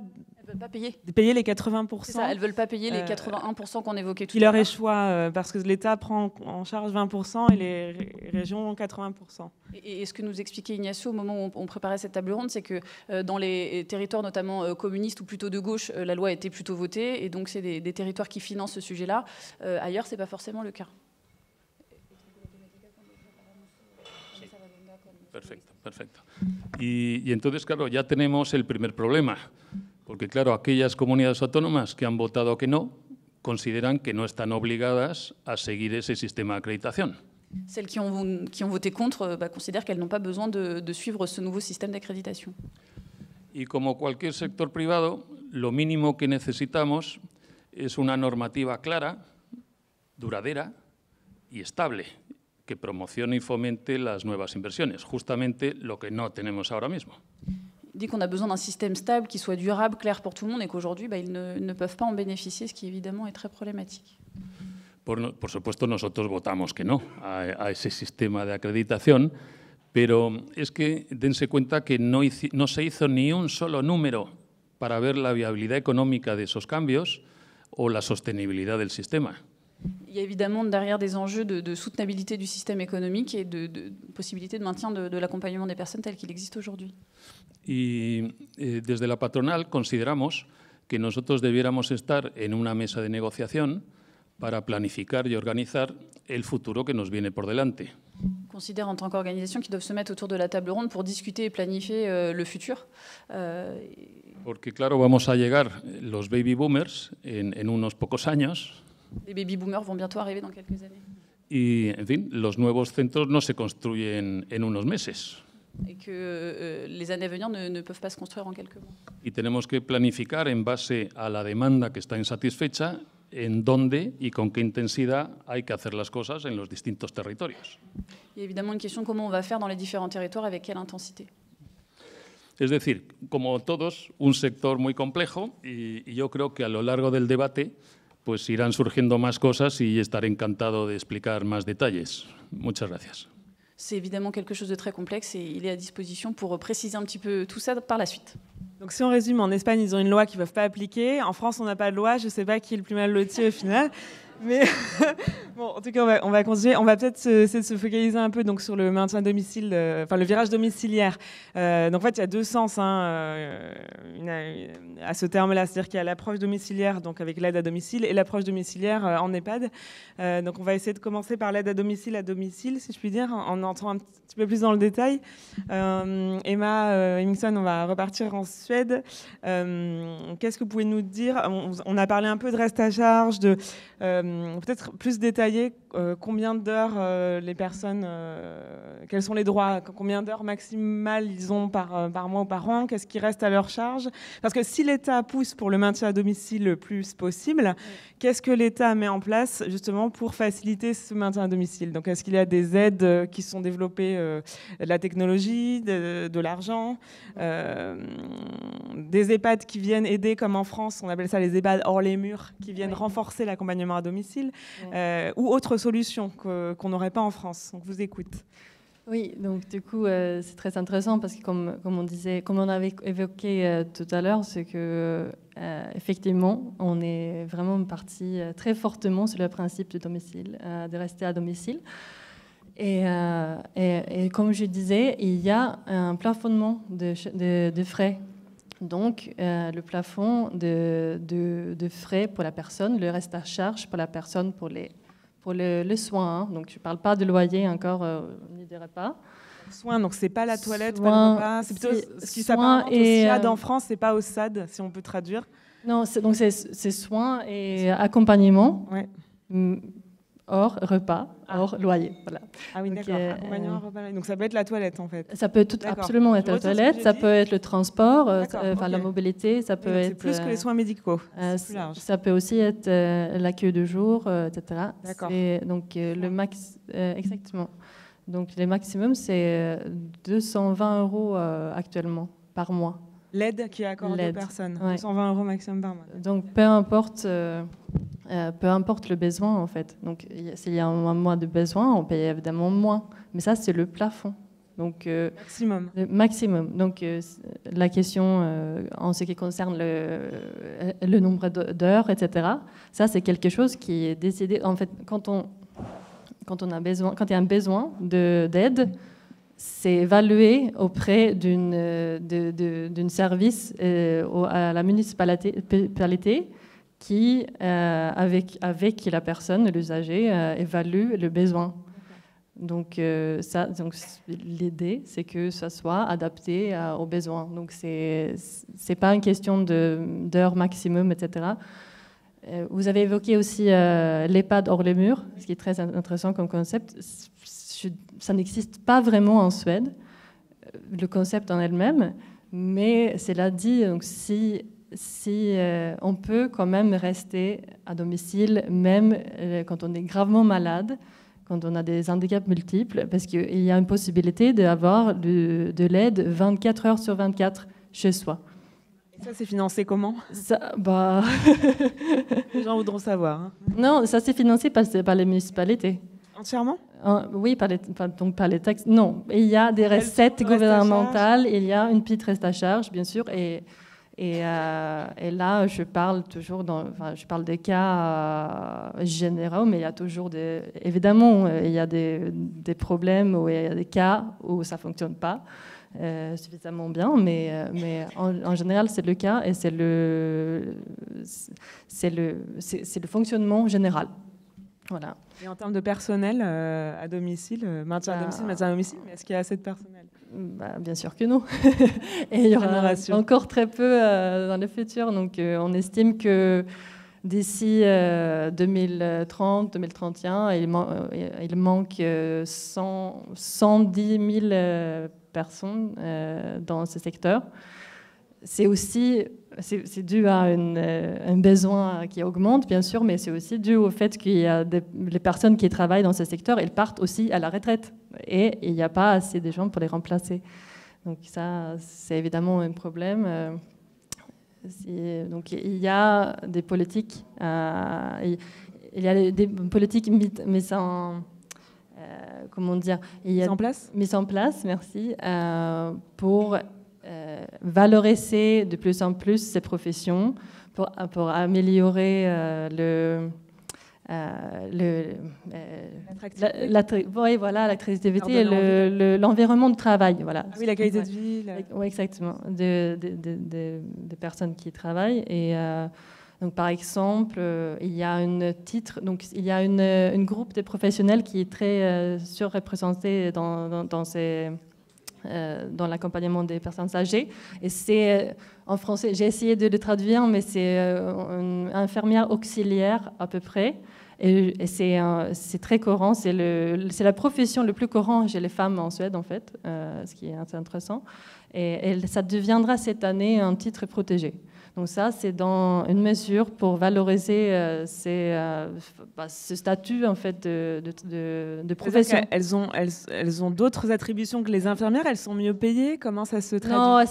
Elles ne veulent pas payer les 80%. C'est ça, elles ne veulent pas payer les 81% qu'on évoquait tout à l'heure. Qui leur échoient, parce que l'État prend en charge 20% et les régions 80%. Et ce que nous expliquait Ignacio au moment où on préparait cette table ronde, c'est que dans les territoires notamment communistes ou plutôt de gauche, la loi a été plutôt votée, et donc c'est des territoires qui financent ce sujet-là. Ailleurs, ce n'est pas forcément le cas. Perfecto, perfecto. Y entonces, claro, ya tenemos el primer problema. Porque, claro, aquellas comunidades autónomas que han votado que no consideran que no están obligadas a seguir ese sistema de acreditación. Celles qui ont voté contre considèrent qu'elles n'ont pas besoin de suivre ce nouveau système d'accréditation. Y como cualquier sector privado, lo mínimo que necesitamos es una normativa clara, duradera y estable, que promocione y fomente las nuevas inversiones, justamente lo que no tenemos ahora mismo. Il dit qu'on a besoin d'un système stable, qui soit durable, clair pour tout le monde, et qu'aujourd'hui, ils ne peuvent pas en bénéficier, ce qui évidemment est très problématique. Por supuesto, nosotros votamos que no a ese sistema de acreditación, pero es que dense cuenta que no se hizo ni un solo número para ver la viabilidad económica de esos cambios o la sostenibilidad del sistema. Il y a évidemment derrière des enjeux de soutenabilité du système économique et de possibilité de maintien de l'accompagnement des personnes tel qu'il existe aujourd'hui. Y desde la patronal consideramos que nosotros debiéramos estar en una mesa de negociación para planificar y organizar el futuro que nos viene por delante. On considère en tant qu'organisation qu'ils doivent se mettre autour de la table ronde pour discuter et planifier le futur. Porque claro, vamos a llegar los baby boomers en unos pocos años. Les baby boomers vont bientôt arriver dans quelques années. Y, en fin, los nuevos centros no se construyen en unos meses. Et que les années à venir ne peuvent pas se construire en quelques mois. Y tenemos que planificar en base a la demanda que está insatisfecha, en dónde y con qué intensidad hay que hacer las cosas en los distintos territorios. Il y a évidemment une question de comment on va faire dans les différents territoires, avec quelle intensité. Es decir, como todos, un sector muy complejo y yo creo que a lo largo del debate pues irán surgiendo más cosas y estaré encantado de explicar más detalles. Muchas gracias. C'est évidemment quelque chose de très complexe et il est à disposition pour préciser un petit peu tout ça par la suite. Donc si on résume, en Espagne, ils ont une loi qu'ils ne peuvent pas appliquer. En France, on n'a pas de loi. Je ne sais pas qui est le plus mal loti au final. Mais bon, en tout cas, on va continuer. On va peut-être essayer de se focaliser un peu donc, sur le maintien à domicile, enfin le virage domiciliaire. Donc en fait, il y a deux sens à ce terme-là. C'est-à-dire qu'il y a l'approche domiciliaire, donc avec l'aide à domicile, et l'approche domiciliaire en EHPAD. Donc on va essayer de commencer par l'aide à domicile, si je puis dire, en entrant un petit peu plus dans le détail. Emma Hemmingson, on va repartir en Suède. Qu'est-ce que vous pouvez nous dire? On a parlé un peu de reste à charge, de peut-être plus détaillé, combien d'heures les personnes, quels sont les droits, combien d'heures maximales ils ont par mois ou par an, qu'est-ce qui reste à leur charge? Parce que si l'État pousse pour le maintien à domicile le plus possible, qu'est-ce que l'État met en place justement pour faciliter ce maintien à domicile? Donc est-ce qu'il y a des aides qui sont développées, de la technologie, de l'argent, des EHPAD qui viennent aider, comme en France, on appelle ça les EHPAD hors les murs, qui viennent renforcer l'accompagnement à domicile, ou autre solution qu'on n'aurait pas en France. Donc, vous écoute. Oui, donc du coup, c'est très intéressant parce que comme on avait évoqué tout à l'heure, c'est que effectivement, on est vraiment parti très fortement sur le principe du domicile, de rester à domicile. Et comme je disais, il y a un plafonnement de frais. Donc, le plafond de frais pour la personne, le reste à charge pour la personne pour le soin. Hein. Donc, je ne parle pas de loyer encore, on n'y dirait pas. Soins, donc c'est pas la toilette, pas le repas, c'est plutôt ce qui s'apparente au SIAD en France, c'est pas au SAD, si on peut traduire. Non, donc c'est soins et accompagnement, Ouais. hors repas, hors loyer. Voilà. Ah oui, d'accord. Accompagnement, repas. Donc ça peut être la toilette en fait. Ça peut absolument être la toilette, ça peut être le transport, la mobilité, ça peut être... C'est plus que les soins médicaux, c'est plus large. Ça peut aussi être l'accueil de jour, etc. D'accord. Donc exactement. Donc les maximums, c'est 220 € actuellement par mois. L'aide qui est accordée aux personnes, ouais. 220 € maximum par mois. Donc peu importe le besoin en fait. Donc s'il y a un mois de besoin, on paye évidemment moins. Mais ça, c'est le plafond. Donc, maximum. Le maximum. Donc la question en ce qui concerne le nombre d'heures, etc., ça c'est quelque chose qui est décidé. En fait, quand il y a un besoin d'aide, c'est évalué auprès d'un service à la municipalité qui, avec la personne, l'usager, évalue le besoin. Donc, l'idée, c'est que ça soit adapté aux besoins. Donc, c'est pas une question d'heures maximum, etc. Vous avez évoqué aussi l'EHPAD hors les murs, ce qui est très intéressant comme concept. Ça n'existe pas vraiment en Suède, le concept en elle-même, mais cela dit, donc si on peut quand même rester à domicile, même quand on est gravement malade, quand on a des handicaps multiples, parce qu'il y a une possibilité d'avoir de l'aide 24 heures sur 24 chez soi. Ça, c'est financé comment ? Les gens voudront savoir. Hein. Non, ça c'est financé par les municipalités. Entièrement ? Oui, par les taxes. Non, il y a des recettes gouvernementales, il y a une petite reste à charge, bien sûr, et là, je parle toujours je parle des cas généraux, mais il y a toujours évidemment, il y a des problèmes où il y a des cas où ça fonctionne pas suffisamment bien, mais en général, c'est le cas et c'est le fonctionnement général. Voilà. Et en termes de personnel à domicile, maintien à domicile, mais est-ce qu'il y a assez de personnel ? Bien sûr que non. Et il y aura encore très peu dans le futur. Donc, on estime que d'ici 2030, 2031, il manque 110 000 personnes dans ce secteur. C'est dû à un besoin qui augmente, bien sûr, mais c'est aussi dû au fait qu'il y a les personnes qui travaillent dans ce secteur, elles partent aussi à la retraite. Et il n'y a pas assez de gens pour les remplacer. Donc ça, c'est évidemment un problème. Donc il y a des politiques, mises en... comment dire ? Mises en place ? Mises en place, merci, pour... valoriser de plus en plus ces professions pour améliorer l'attractivité et l'environnement de travail. Voilà. Ah oui, la qualité de vie. Oui, exactement, des personnes qui travaillent. Et donc, par exemple, il y a un groupe de professionnels qui est très surreprésenté dans l'accompagnement des personnes âgées. Et c'est, en français, j'ai essayé de le traduire, mais c'est une infirmière auxiliaire à peu près. Et c'est très courant, c'est la profession le plus courant chez les femmes en Suède, en fait, ce qui est assez intéressant. Et ça deviendra cette année un titre protégé. Donc ça, c'est dans une mesure pour valoriser ce statut en fait de profession. Elles ont d'autres attributions que les infirmières. Elles sont mieux payées. Comment ça se traduit ?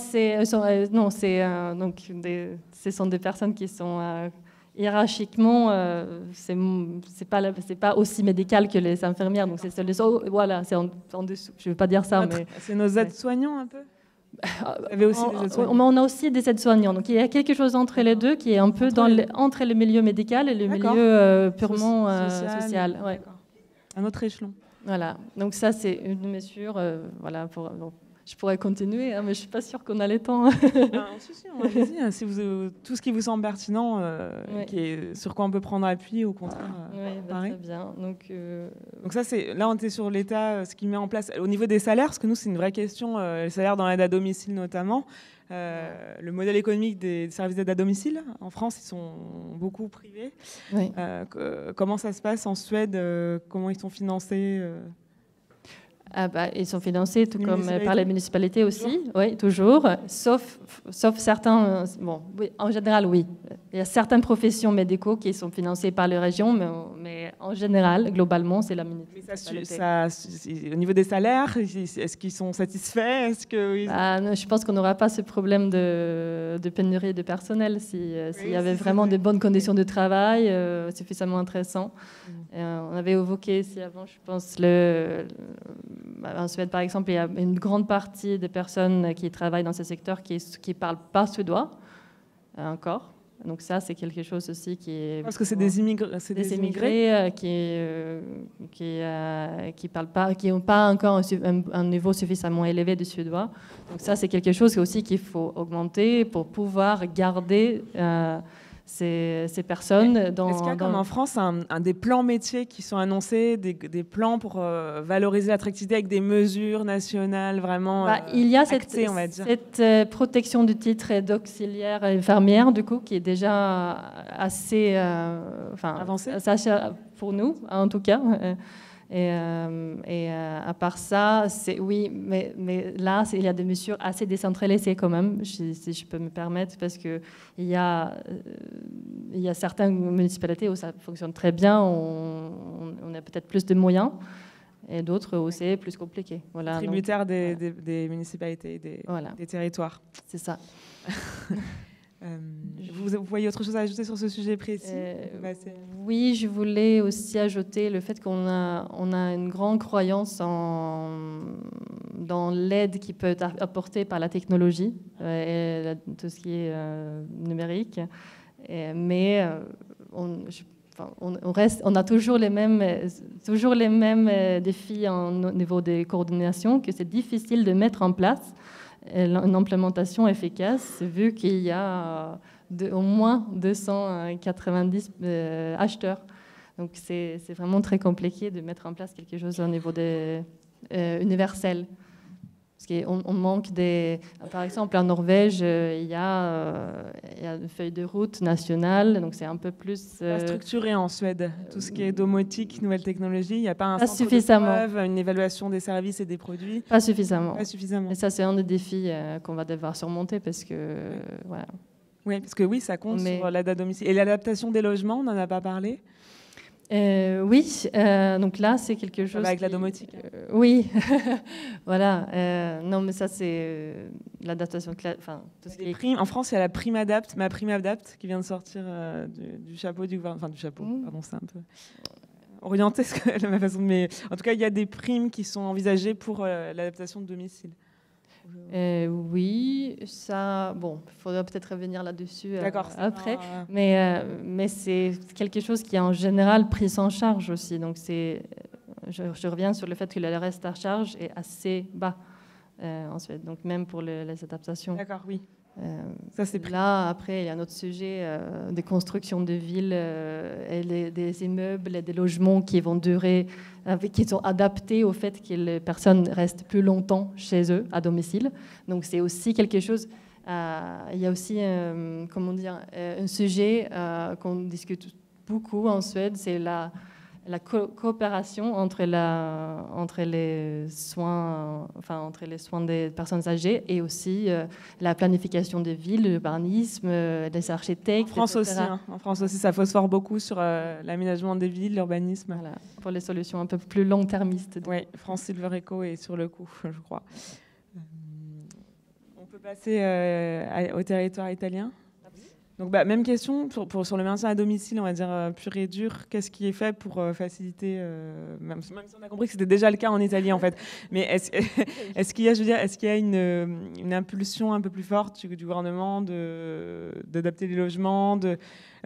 Ce sont des personnes qui sont hiérarchiquement, c'est pas aussi médical que les infirmières. Donc c'est en dessous. Je veux pas dire ça, mais c'est nos aides-soignants un peu. On a aussi des aides-soignants. Donc il y a quelque chose entre les deux qui est un peu entre le milieu médical et le milieu purement social. Ouais. Un autre échelon. Voilà. Donc ça, c'est une mesure Je pourrais continuer, hein, mais je ne suis pas sûre qu'on a le temps. Allez-y, si tout ce qui vous semble pertinent, sur quoi on peut prendre appui, au contraire. Très bien. Donc ça, là, on était sur l'État, ce qu'il met en place. Au niveau des salaires, parce que nous, c'est une vraie question, les salaires dans l'aide à domicile notamment. Le modèle économique des services d'aide à domicile, en France, ils sont beaucoup privés. Oui. Comment ça se passe en Suède? Comment ils sont financés? Ils sont financés tout comme par les municipalités aussi, oui, toujours, sauf certains, oui, en général, oui. Il y a certaines professions médicaux qui sont financées par les régions, mais en général, globalement, c'est la municipalité. Mais au niveau des salaires, est-ce qu'ils sont satisfaits? Je pense qu'on n'aura pas ce problème de pénurie de personnel s'il y avait vraiment de bonnes conditions de travail suffisamment intéressantes. On avait évoqué ici avant, je pense, en Suède, par exemple, il y a une grande partie des personnes qui travaillent dans ce secteur qui ne parlent pas suédois encore. Donc ça, c'est quelque chose aussi qui est... Parce que c'est des immigrés. Des immigrés qui parlent pas, qui n'ont pas encore un niveau suffisamment élevé de suédois. Donc ça, c'est quelque chose aussi qu'il faut augmenter pour pouvoir garder... ces personnes Est-ce qu'il y a, comme en France, des plans métiers qui sont annoncés, des plans pour valoriser l'attractivité avec des mesures nationales vraiment il y a actées, on va dire. cette protection du titre d'auxiliaire infirmière, du coup, qui est déjà assez avancée pour nous, en tout cas. Et à part ça, oui, mais là, il y a des mesures assez décentralisées quand même, si je peux me permettre, parce qu'il y a certaines municipalités où ça fonctionne très bien, on a peut-être plus de moyens, et d'autres où c'est plus compliqué. Voilà, tributaire des municipalités, des territoires. C'est ça. Vous voyez autre chose à ajouter sur ce sujet précis? Oui, je voulais aussi ajouter le fait qu'on a une grande croyance dans l'aide qui peut être apportée par la technologie et tout ce qui est numérique. Mais on a toujours les mêmes défis au niveau des coordinations, que c'est difficile de mettre en place une implémentation efficace, vu qu'il y a au moins 290 acheteurs. Donc c'est vraiment très compliqué de mettre en place quelque chose au niveau universel. Parce qu'on manque par exemple, en Norvège, il y a une feuille de route nationale, donc c'est un peu plus... structuré en Suède. Tout ce qui est domotique, nouvelles technologies, il n'y a pas un pas centre de preuve, une évaluation des services et des produits. Pas suffisamment. Et ça, c'est un des défis qu'on va devoir surmonter parce que... Voilà. Oui, parce que ça compte sur l'aide à domicile. Et l'adaptation des logements, on n'en a pas parlé? Oui, donc là, c'est quelque chose... Avec la domotique. Oui, voilà. Non, mais ça, c'est l'adaptation... En France, il y a la Ma Prime Adapt, qui vient de sortir du chapeau du gouvernement. Enfin, du chapeau, pardon, c'est un peu orienté, de ma façon. Mais en tout cas, il y a des primes qui sont envisagées pour l'adaptation de domicile. Oui, ça, il faudra peut-être revenir là-dessus après, non, mais c'est quelque chose qui est en général pris en charge aussi. Donc je reviens sur le fait que le reste à charge est assez bas en Suède, donc même pour les adaptations. D'accord, oui. Ça, c'est là, après, il y a un autre sujet des constructions de villes et des immeubles et des logements qui vont durer, qui sont adaptés au fait que les personnes restent plus longtemps chez eux, à domicile. Donc, c'est aussi quelque chose... il y a aussi, un sujet qu'on discute beaucoup en Suède, c'est la coopération entre les soins des personnes âgées et aussi la planification des villes, l'urbanisme, les architectes. En France aussi, ça phosphore beaucoup sur l'aménagement des villes, l'urbanisme. Voilà, pour les solutions un peu plus long-termistes. Oui, France Silver Eco est sur le coup, je crois. On peut passer au territoire italien. Donc, même question sur le maintien à domicile, on va dire pur et dur. Qu'est-ce qui est fait pour faciliter, même si on a compris que c'était déjà le cas en Italie en fait. Mais est-ce qu'il y a une impulsion un peu plus forte du gouvernement d'adapter les logements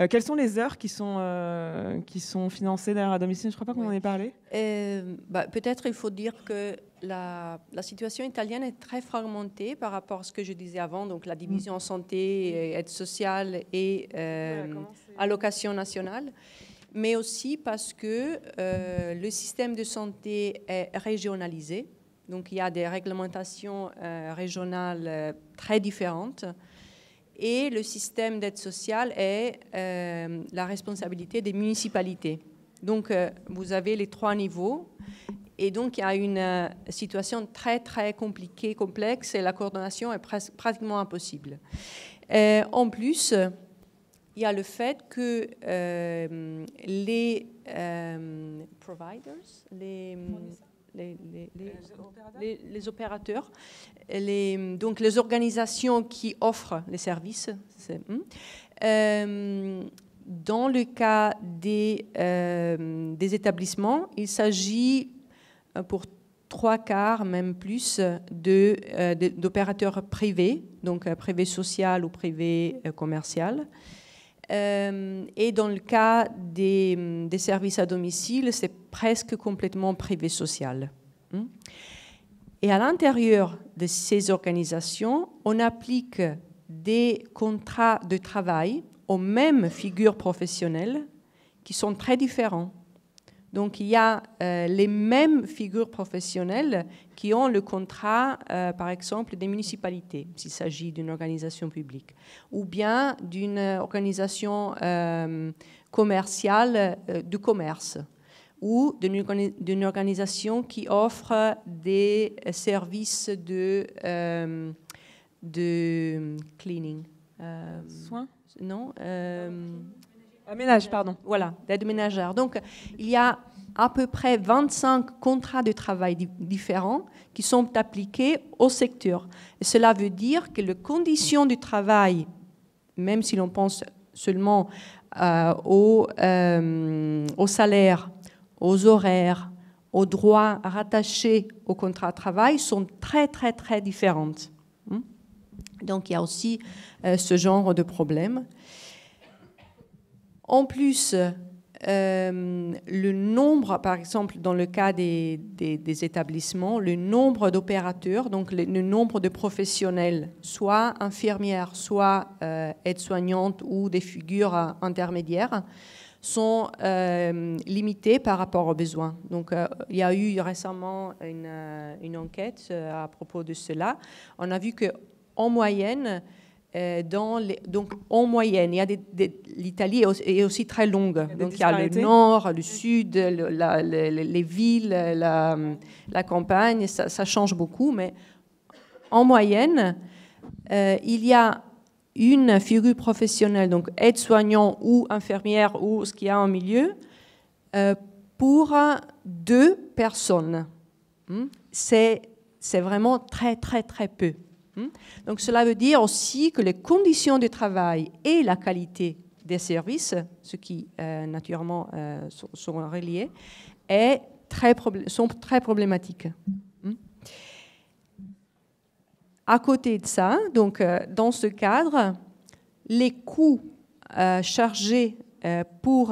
quelles sont les heures qui sont financées d'ailleurs à domicile? Je ne crois pas qu'on en ait parlé. Peut-être il faut dire que la situation italienne est très fragmentée par rapport à ce que je disais avant, donc la division santé, aide sociale et allocation nationale, mais aussi parce que le système de santé est régionalisé. Donc, il y a des réglementations régionales très différentes. Et le système d'aide sociale est la responsabilité des municipalités. Donc, vous avez les 3 niveaux. Et donc, il y a une situation très, très compliquée, complexe, et la coordination est pratiquement impossible. En plus, il y a le fait que les providers, les opérateurs, donc les organisations qui offrent les services, dans le cas des établissements, il s'agit pour 3/4, même plus, d'opérateurs privés, donc privé social ou privé commercial. Et dans le cas des services à domicile, c'est presque complètement privé social. Et à l'intérieur de ces organisations, on applique des contrats de travail aux mêmes figures professionnelles qui sont très différents. Donc, il y a les mêmes figures professionnelles qui ont le contrat, par exemple, des municipalités, s'il s'agit d'une organisation publique, ou bien d'une organisation commerciale de commerce, ou d'une organisation qui offre des services de cleaning. Soins? Non. Ménage, pardon. Voilà, d'aide ménagère. Donc, il y a à peu près 25 contrats de travail différents qui sont appliqués au secteur. Et cela veut dire que les conditions du travail, même si l'on pense seulement au salaire, aux horaires, aux droits rattachés au contrat de travail, sont très, très, très différentes. Donc, il y a aussi ce genre de problème. En plus, le nombre, par exemple, dans le cas des établissements, le nombre d'opérateurs, donc le nombre de professionnels, soit infirmières, soit aides-soignantes ou des figures intermédiaires, sont limités par rapport aux besoins. Donc, il y a eu récemment une enquête à propos de cela. On a vu qu'en moyenne, donc en moyenne, l'Italie est aussi très longue. Donc il y a le nord, le sud, les villes, la campagne, ça change beaucoup, mais en moyenne, il y a une figure professionnelle, donc aide-soignant ou infirmière ou ce qu'il y a en milieu, pour 2 personnes. C'est vraiment très, très, très peu. Donc cela veut dire aussi que les conditions de travail et la qualité des services, ce qui naturellement sont reliés, sont très problématiques. À côté de ça, donc, dans ce cadre, les coûts chargés pour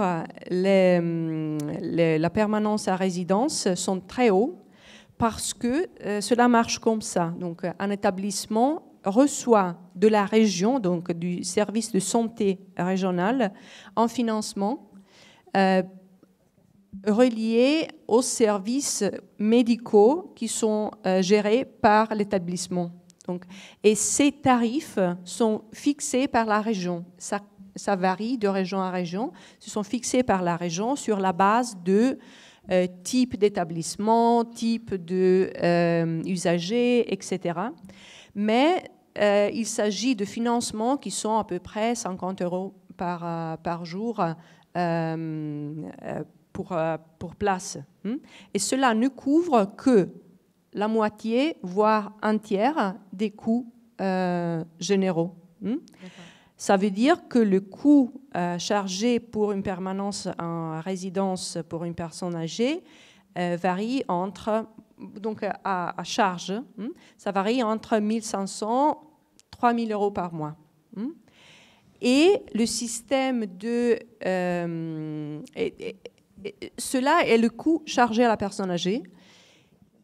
la permanence à résidence sont très hauts, parce que cela marche comme ça. Donc, un établissement reçoit de la région, donc du service de santé régional, un financement relié aux services médicaux qui sont gérés par l'établissement. Donc, et ces tarifs sont fixés par la région. Ça varie de région à région. Ils sont fixés par la région sur la base de type d'établissement, type d'usager, etc. Mais il s'agit de financements qui sont à peu près 50 € par jour pour place. Et cela ne couvre que la moitié, voire un tiers des coûts généraux. Ça veut dire que le coût chargé pour une permanence en résidence pour une personne âgée varie entre, donc à charge, ça varie entre 1 500 et 3 000 € par mois. Et le système cela est le coût chargé à la personne âgée.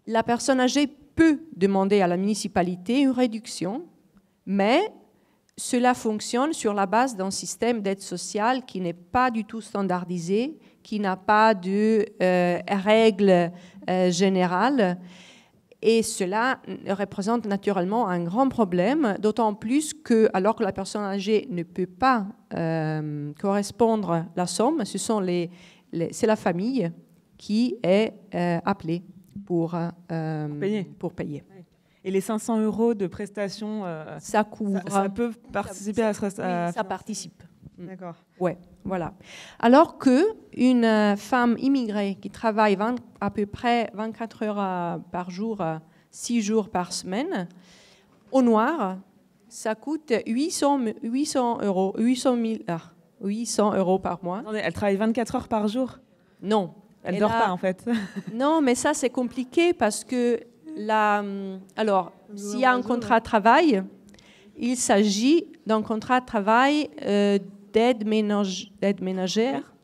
la personne âgée peut demander à la municipalité une réduction, mais cela fonctionne sur la base d'un système d'aide sociale qui n'est pas du tout standardisé, qui n'a pas de règles générales. Et cela représente naturellement un grand problème, d'autant plus que, alors que la personne âgée ne peut pas correspondre à la somme, c'est la famille qui est appelée pour payer. Et les 500 € de prestations, ça couvre. Ça peut participer à ce oui, ça participe. D'accord. Ouais, voilà. Alors qu'une femme immigrée qui travaille à peu près 24 heures par jour, 6 jours par semaine, au noir, ça coûte 800 € par mois. Attendez, elle travaille 24 heures par jour? Non. Elle ne dort pas, en fait. Non, mais ça, c'est compliqué parce que alors, s'il y a un contrat de travail, il s'agit d'un contrat de travail d'aide ménagère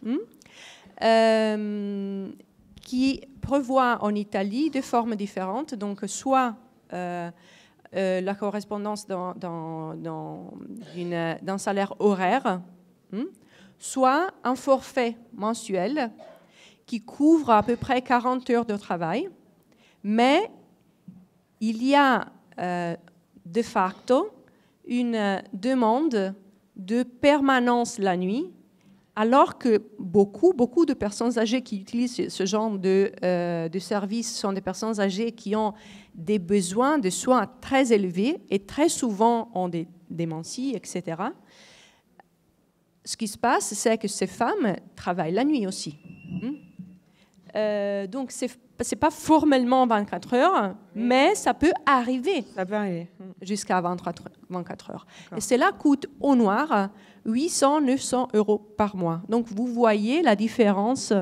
qui prévoit en Italie deux formes différentes. Donc, soit la correspondance d'un salaire horaire, soit un forfait mensuel qui couvre à peu près 40 heures de travail, mais il y a de facto une demande de permanence la nuit, alors que beaucoup de personnes âgées qui utilisent ce genre de services sont des personnes âgées qui ont des besoins de soins très élevés et très souvent ont des démenties, etc. Ce qui se passe, c'est que ces femmes travaillent la nuit aussi. Donc, ce n'est pas formellement 24 heures, mais ça peut arriver. Ça peut arriver. Jusqu'à 24 heures. Et cela coûte au noir 800-900 € par mois. Donc, vous voyez la différence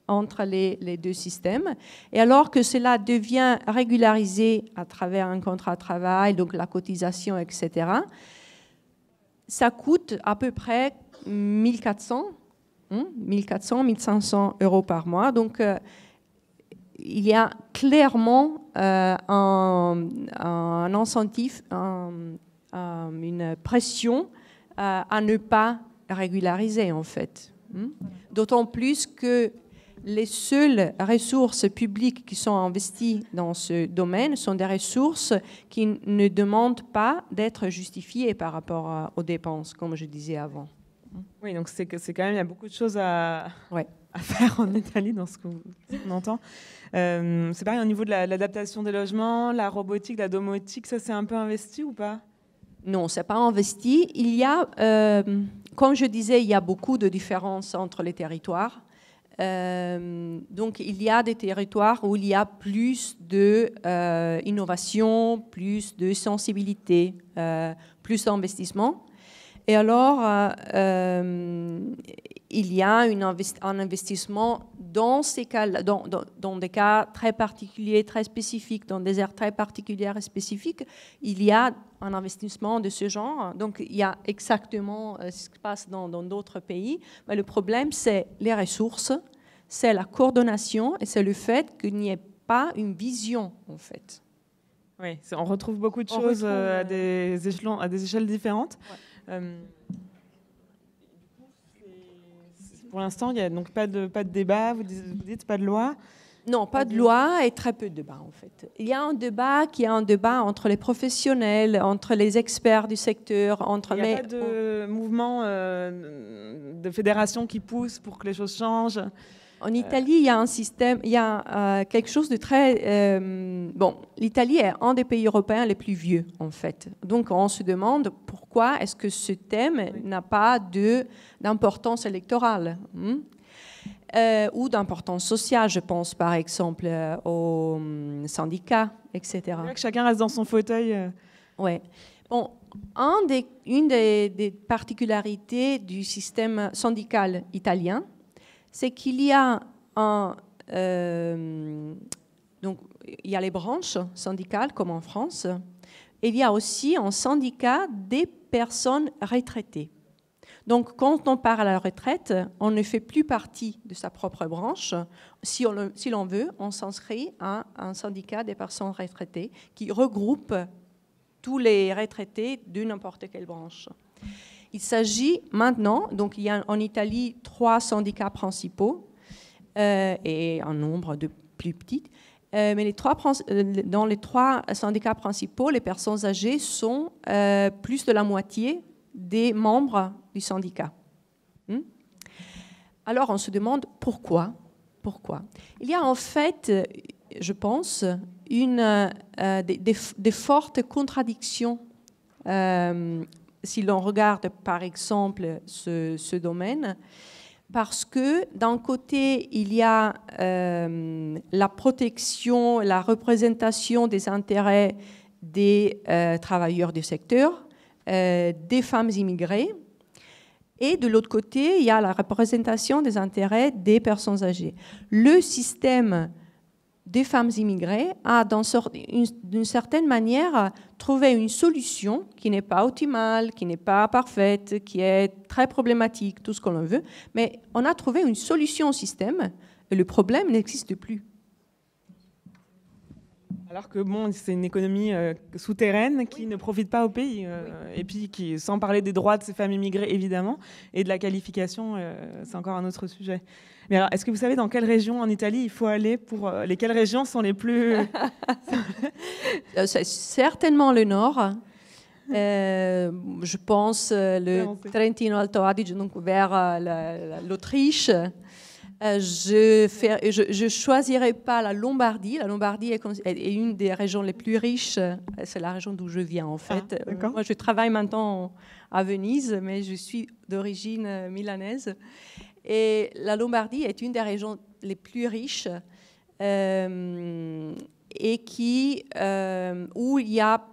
entre les deux systèmes. Et alors que cela devient régularisé à travers un contrat de travail, donc la cotisation, etc., ça coûte à peu près 1400, 1500 € par mois. Donc, il y a clairement un incentive, une pression à ne pas régulariser, en fait. D'autant plus que les seules ressources publiques qui sont investies dans ce domaine sont des ressources qui ne demandent pas d'être justifiées par rapport aux dépenses, comme je disais avant. Oui, donc c'est quand même, il y a beaucoup de choses à faire en Italie dans ce qu'on entend. C'est pareil au niveau de l'adaptation des logements, la robotique, la domotique, ça c'est un peu investi ou pas? Non, ce n'est pas investi. Il y a, comme je disais, il y a beaucoup de différences entre les territoires. Donc, il y a des territoires où il y a plus d'innovation, plus de sensibilité, plus d'investissement. Et alors, il y a un investissement dans ces cas, dans des cas très particuliers, très spécifiques, dans des aires très particulières et spécifiques. Il y a un investissement de ce genre. Donc, il y a exactement ce qui se passe dans d'autres pays. Mais le problème, c'est les ressources, c'est la coordination et c'est le fait qu'il n'y ait pas une vision, en fait. Oui, on retrouve beaucoup de choses à des échelles différentes. Ouais. Pour l'instant, il n'y a donc pas de débat, vous dites pas de loi? Non, pas de loi et très peu de débat en fait. Il y a un débat qui est un débat entre les professionnels, entre les experts du secteur, entre il n'y a pas de mouvement de fédération qui pousse pour que les choses changent? En Italie, il y a un système, il y a quelque chose de très... bon, l'Italie est un des pays européens les plus vieux, en fait. Donc, on se demande pourquoi est-ce que ce thème n'a pas d'importance électorale ou d'importance sociale, je pense, par exemple, aux syndicats, etc. C'est vrai que chacun reste dans son fauteuil. Oui. Bon, une des particularités du système syndical italien, c'est qu'il y a donc il y a les branches syndicales comme en France, et il y a aussi un syndicat des personnes retraitées. Donc, quand on part à la retraite, on ne fait plus partie de sa propre branche. Si l'on veut, on s'inscrit à un syndicat des personnes retraitées qui regroupe tous les retraités de n'importe quelle branche. Il s'agit maintenant, donc il y a en Italie 3 syndicats principaux et un nombre de plus petits. Mais dans les 3 syndicats principaux, les personnes âgées sont plus de la moitié des membres du syndicat. Alors on se demande pourquoi. Il y a en fait, je pense, des fortes contradictions si l'on regarde par exemple ce domaine, parce que d'un côté il y a la protection, la représentation des intérêts des travailleurs du secteur, des femmes immigrées, et de l'autre côté, il y a la représentation des intérêts des personnes âgées. Le système des femmes immigrées a, d'une certaine manière, trouvé une solution qui n'est pas optimale, qui n'est pas parfaite, qui est très problématique, tout ce qu'on veut, mais on a trouvé une solution au système, et le problème n'existe plus. Alors que bon, c'est une économie souterraine qui ne profite pas au pays. Et puis, sans parler des droits de ces femmes immigrées, évidemment, et de la qualification, c'est encore un autre sujet. Mais alors, est-ce que vous savez dans quelle région en Italie il faut aller pour... quelles régions sont les plus... C'est certainement le nord. Je pense le Trentino Alto Adige, donc vers l'Autriche. Je ne choisirais pas la Lombardie. La Lombardie est une des régions les plus riches. C'est la région d'où je viens, en fait. Moi, je travaille maintenant à Venise, mais je suis d'origine milanaise. Et la Lombardie est une des régions les plus riches et où il y a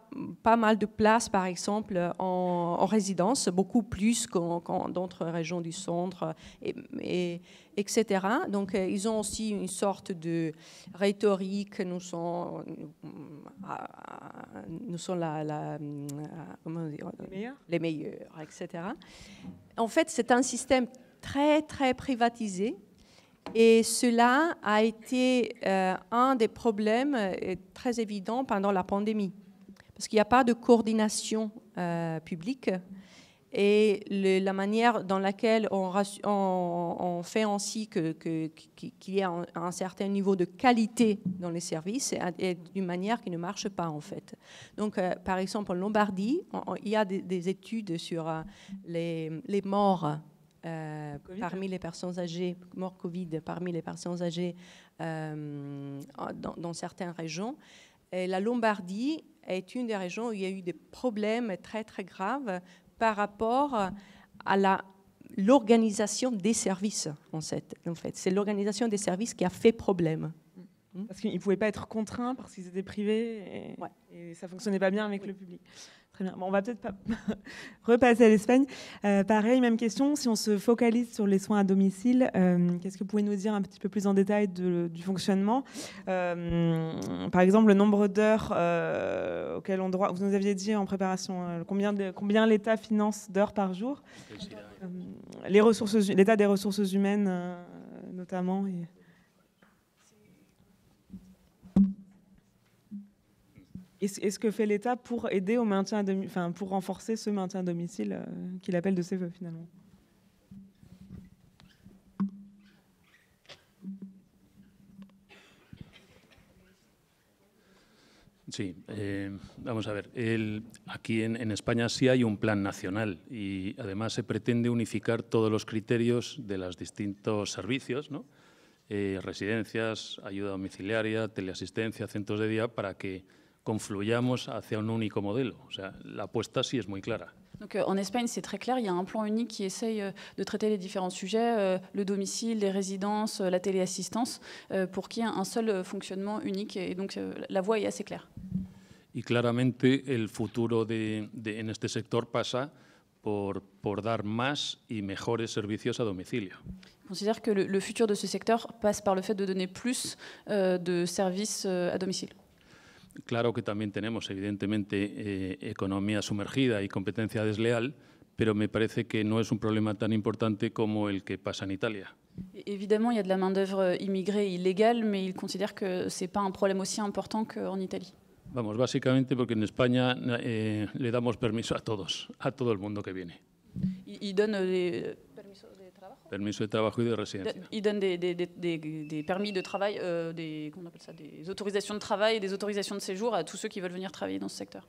pas mal de places, par exemple, en résidence, beaucoup plus qu'en d'autres régions du centre, etc. Donc, ils ont aussi une sorte de rhétorique. Nous sommes les meilleurs, etc. En fait, c'est un système très, très privatisé. Et cela a été un des problèmes très évidents pendant la pandémie. Parce qu'il n'y a pas de coordination publique et la manière dans laquelle on fait ainsi qu'il y ait un certain niveau de qualité dans les services est d'une manière qui ne marche pas en fait. Donc par exemple en Lombardie, il y a des études sur les morts parmi les personnes âgées, morts Covid parmi les personnes âgées dans certaines régions. Et la Lombardie est une des régions où il y a eu des problèmes très, très graves par rapport à l'organisation des services, en fait. C'est l'organisation des services qui a fait problème. Parce qu'ils ne pouvaient pas être contraints parce qu'ils étaient privés et ça ne fonctionnait pas bien avec le public. Très bien. Bon, on va peut-être pas repasser à l'Espagne. Pareil, même question. Si on se focalise sur les soins à domicile, qu'est-ce que vous pouvez nous dire un petit peu plus en détail du fonctionnement ? Par exemple, le nombre d'heures auxquelles on droit. Vous nous aviez dit en préparation combien l'État finance d'heures par jour. L'état des ressources humaines, notamment. Est-ce que fait l'État pour aider au maintien pour renforcer ce maintien à domicile qu'il appelle de ses voeux finalement? Sí, vamos a ver. Aquí en España sí hay un plan nacional y además se pretende unificar todos los criterios de los distintos servicios, ¿no? Residencias, ayuda domiciliaria, teleasistencia, centros de día, para que confluyamos hacia un único modelo. O sea, la apuesta sí es muy clara. Donc, en Espagne, c'est très clair, il y a un plan unique qui essaye de traiter les différents sujets, le domicile, les résidences, la téléassistance, pour qu'il y ait un seul fonctionnement unique. Et donc, la voie est assez claire. Y claramente, el futuro en este sector pasa por dar más y mejores servicios a domicilio. Je considère que le futur de ce secteur passe par le fait de donner plus de services à domicile. Claro que también tenemos, evidentemente, economía sumergida y competencia desleal, pero me parece que no es un problema tan importante como el que pasa en Italia. Évidemment, il y a de la main-d'œuvre immigrée illégale, mais il considère que ce n'est pas un problème aussi important qu'en Italie. Vamos, básicamente porque en España le damos permiso a todos, a todo el mundo que viene. Il donne des Permiso de trabajo y de residencia. Il donne des permis de travail, comment on appelle ça, des autorisations de travail et des autorisations de séjour à tous ceux qui veulent venir travailler dans ce secteur.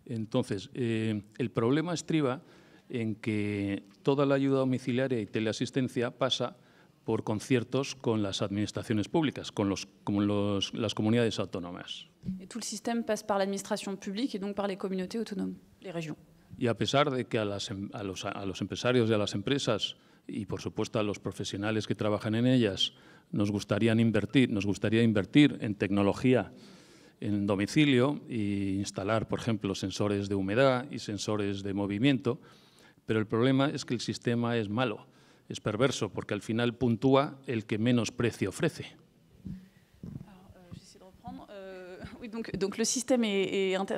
Entonces, el problema estriba en que toda la ayuda domiciliaria y teleasistencia pasa por conciertos con las administraciones públicas, con las comunidades autónomas. Et tout le système passe par l'administration publique et donc par les communautés autonomes, les régions. Y a pesar de que a los empresarios y a las empresas, y por supuesto a los profesionales que trabajan en ellas, nos gustaría invertir en tecnología en domicilio e instalar, por ejemplo, sensores de humedad y sensores de movimiento, pero el problema es que el sistema es malo, es perverso, porque al final puntúa el que menos precio ofrece. Oui, donc le système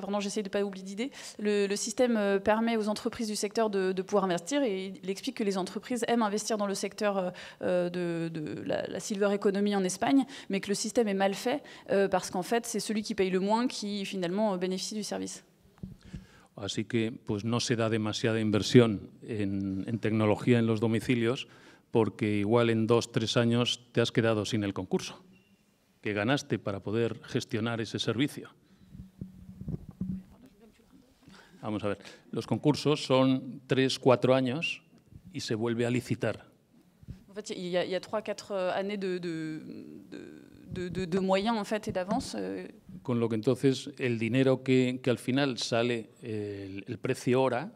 pardon, j'essaie de ne pas oublier d'idée. Le système permet aux entreprises du secteur de pouvoir investir, et il explique que les entreprises aiment investir dans le secteur de la silver economy en Espagne, mais que le système est mal fait parce qu'en fait, c'est celui qui paye le moins qui finalement bénéficie du service. Así que pues no se da demasiada inversión en tecnología en los domicilios, porque igual en 2 o 3 años te has quedado sin el concurso que ganaste para poder gestionar ese servicio. Vamos a ver, los concursos son 3 o 4 años y se vuelve a licitar. En fait, il y a 3 o 4 années de moyens en fait, et d'avance. Con lo que entonces el dinero que al final sale, el precio hora,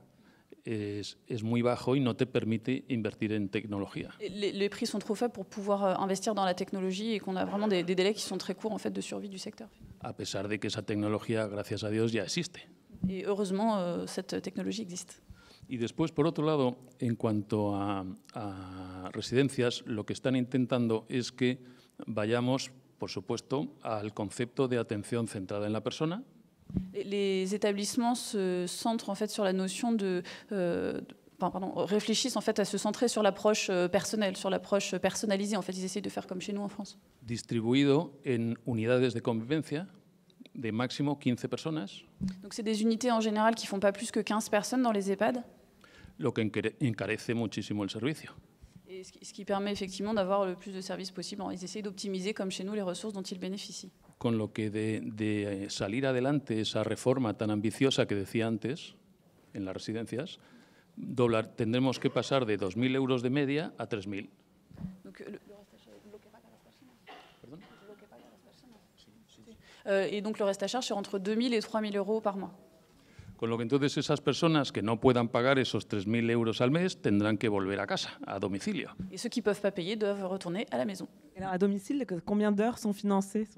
es muy bajo y no te permite invertir en tecnología. Les prix sont trop faibles pour pouvoir investir dans la technologie, et qu'on a vraiment des délais qui sont très courts en fait, de survie du secteur. A pesar de que esa tecnología, gracias a Dios, ya existe. Et heureusement, cette technologie existe. Y después, por otro lado, en cuanto a residencias, lo que están intentando es que vayamos, por supuesto, al concepto de atención centrada en la persona. Les établissements se centrent en fait sur la notion réfléchissent en fait à se centrer sur l'approche personnelle, sur l'approche personnalisée. En fait, ils essayent de faire comme chez nous en France. Distribuido en unidades de convivencia de máximo 15 personas. Donc c'est des unités en général qui font pas plus que 15 personnes dans les EHPAD. Lo que encarece muchísimo el servicio. Et ce qui permet effectivement d'avoir le plus de services possible. Ils essayent d'optimiser comme chez nous les ressources dont ils bénéficient. Con lo que de salir adelante esa reforma tan ambiciosa que decía antes en las residencias, tendremos que pasar de 2.000 euros de media a 3.000. Et donc le reste à charge, c'est entre 2.000 et 3.000 euros par mois. Con lo que entonces esas personas que no puedan pagar esos 3.000 euros al mes tendrán que volver a casa, a domicilio. Et ceux qui ne peuvent pas payer doivent retourner à la maison. Alors, à domicile, combien d'heures sont financées?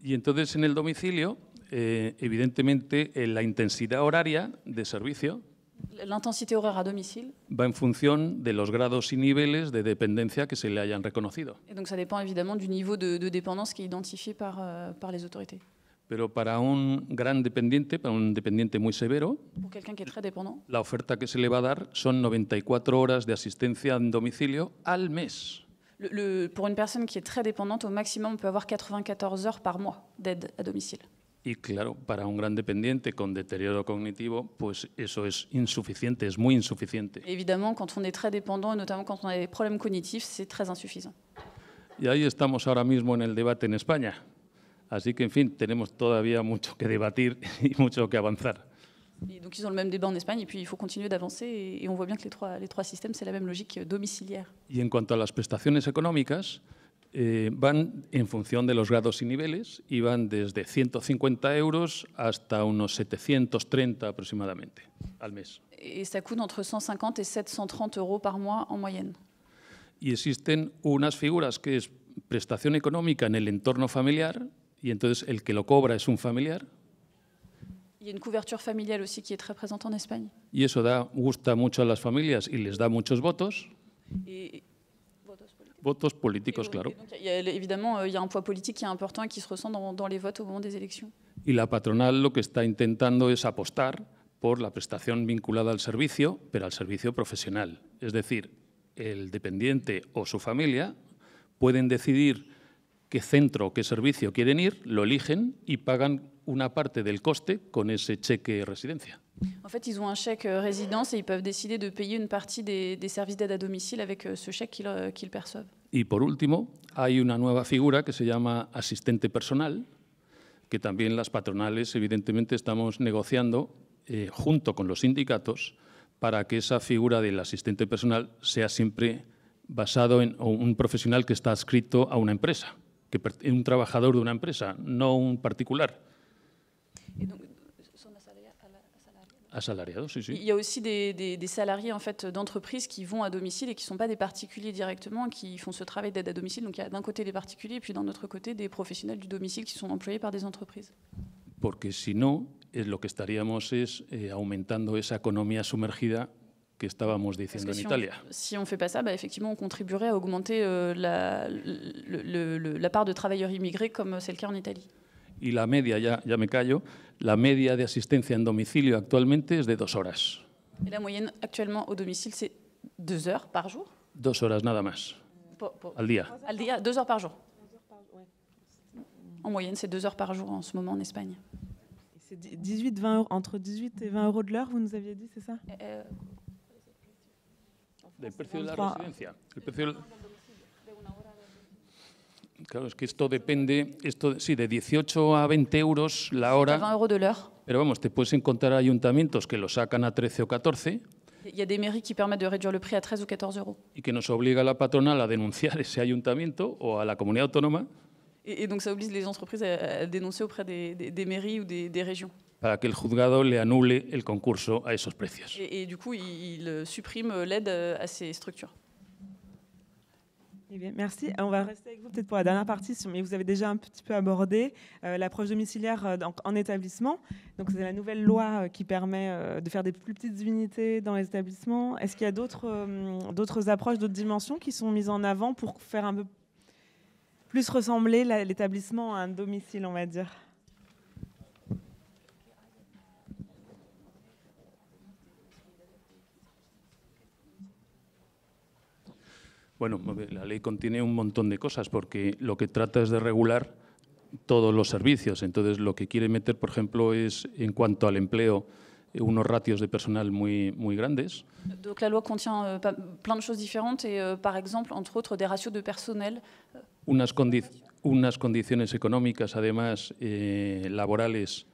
Y entonces en el domicilio, evidentemente, la intensidad horaria de servicio l'intensité horaire à domicile va en función de los grados y niveles de dependencia que se le hayan reconocido. Et donc ça dépend évidemment du niveau de dépendance qui est identifié par les autorités. Pero para un gran dependiente, para un dependiente muy severo, Pour quelqu'un qui est très dépendant, la oferta que se le va a dar son 94 horas de asistencia en domicilio al mes. Pour une personne qui est très dépendante, au maximum, on peut avoir 94 heures par mois d'aide à domicile. Y claro, para un gran dependiente con deterioro cognitivo, pues eso es insuficiente, es muy insuficiente. Et évidemment, quand on est très dépendant, et notamment quand on a des problèmes cognitifs, c'est très insuffisant. Y ahí estamos ahora mismo en el debate en España. Así que, en fin, tenemos todavía mucho que debatir y mucho que avanzar. Et donc ils ont le même débat en Espagne, et puis il faut continuer d'avancer, et on voit bien que les trois systèmes, c'est la même logique domiciliaire. Y en cuanto a las prestaciones económicas, van en función de los grados y niveles y van desde 150 euros hasta unos 730 aproximadamente al mes. Et ça coûte entre 150 et 730 euros par mois en moyenne. Y existen unas figuras que es prestación económica en el entorno familiar, y entonces el que lo cobra es un familiar. Il y a une couverture familiale aussi qui est très présente en Espagne. Y eso gusta mucho a las familias y les da muchos votos. Votos políticos, claro. Donc, évidemment, il y a un poids politique qui est important et qui se ressent dans les votes au moment des élections. Y la patronal lo que está intentando es apostar por la prestación vinculada al servicio, pero al servicio profesional. Es decir, el dependiente o su familia pueden decidir qué centro o qué servicio quieren ir, lo eligen y pagan una parte del coste con ese cheque residencia. En fait, ils ont un chèque résidence et ils peuvent décider de payer une partie des services d'aide à domicile avec ce chèque qu'ils perçoivent. Y por último, hay una nueva figura que se llama asistente personal, que también las patronales, evidentemente, estamos negociando junto con los sindicatos para que esa figura del asistente personal sea siempre basado en un profesional que está adscrito a una empresa, un trabajador de una empresa, no un particular. Asalariados, sí, sí. Il y a aussi des salariés en fait, d'entreprises qui vont à domicile et qui ne sont pas des particuliers directement, qui font ce travail d'aide à domicile. Donc il y a d'un côté des particuliers et puis d'un autre côté des professionnels du domicile qui sont employés par des entreprises. Porque si no, lo que estaríamos es aumentando esa economía sumergida que estábamos diciendo en Italia. Si on ne fait pas ça, effectivement, on contribuerait à augmenter la part de travailleurs immigrés comme c'est le cas en Italie. Y la media, ya me callo, la media de asistencia en domicilio actualmente es de 2 horas. Et la moyenne actuellement au domicile, c'est 2 heures par jour. 2 horas nada más, al día. Al día, 2 heures par jour. En moyenne, c'est 2 heures par jour en ce moment en Espagne. C'est 18-20 euros, entre 18 et 20 euros de l'heure, vous nous aviez dit, c'est ça? Del precio de la residencia. El precio... Claro, es que esto depende, sí, de 18 a 20 euros la hora. 20 euros de l'heure. Pero vamos, te puedes encontrar ayuntamientos que lo sacan a 13 o 14. Il y a des mairies qui permettent de réduire le prix à 13 ou 14 euros. Y que nos obliga a la patronal a denunciar ese ayuntamiento o a la comunidad autónoma. Et donc ça oblige les entreprises à dénoncer auprès des mairies ou des régions. Para que el juzgado le anule el concurso a esos precios. Et du coup, il supprime l'aide à ces structures. Eh bien, merci. On va rester avec vous peut-être pour la dernière partie, mais vous avez déjà un petit peu abordé l'approche domiciliaire en établissement. Donc, c'est la nouvelle loi qui permet de faire des plus petites unités dans les établissements. Est-ce qu'il y a d'autres approches, d'autres dimensions qui sont mises en avant pour faire un peu plus ressembler l'établissement à un domicile, on va dire? Bueno, la ley contiene un montón de cosas porque lo que trata es de regular todos los servicios. Entonces, lo que quiere meter, por ejemplo, es, en cuanto al empleo, unos ratios de personal muy grandes. Donc la loi contient plein de choses différentes et, par exemple, entre autres, des ratios de personnel. Unas condiciones económicas, además, laborales,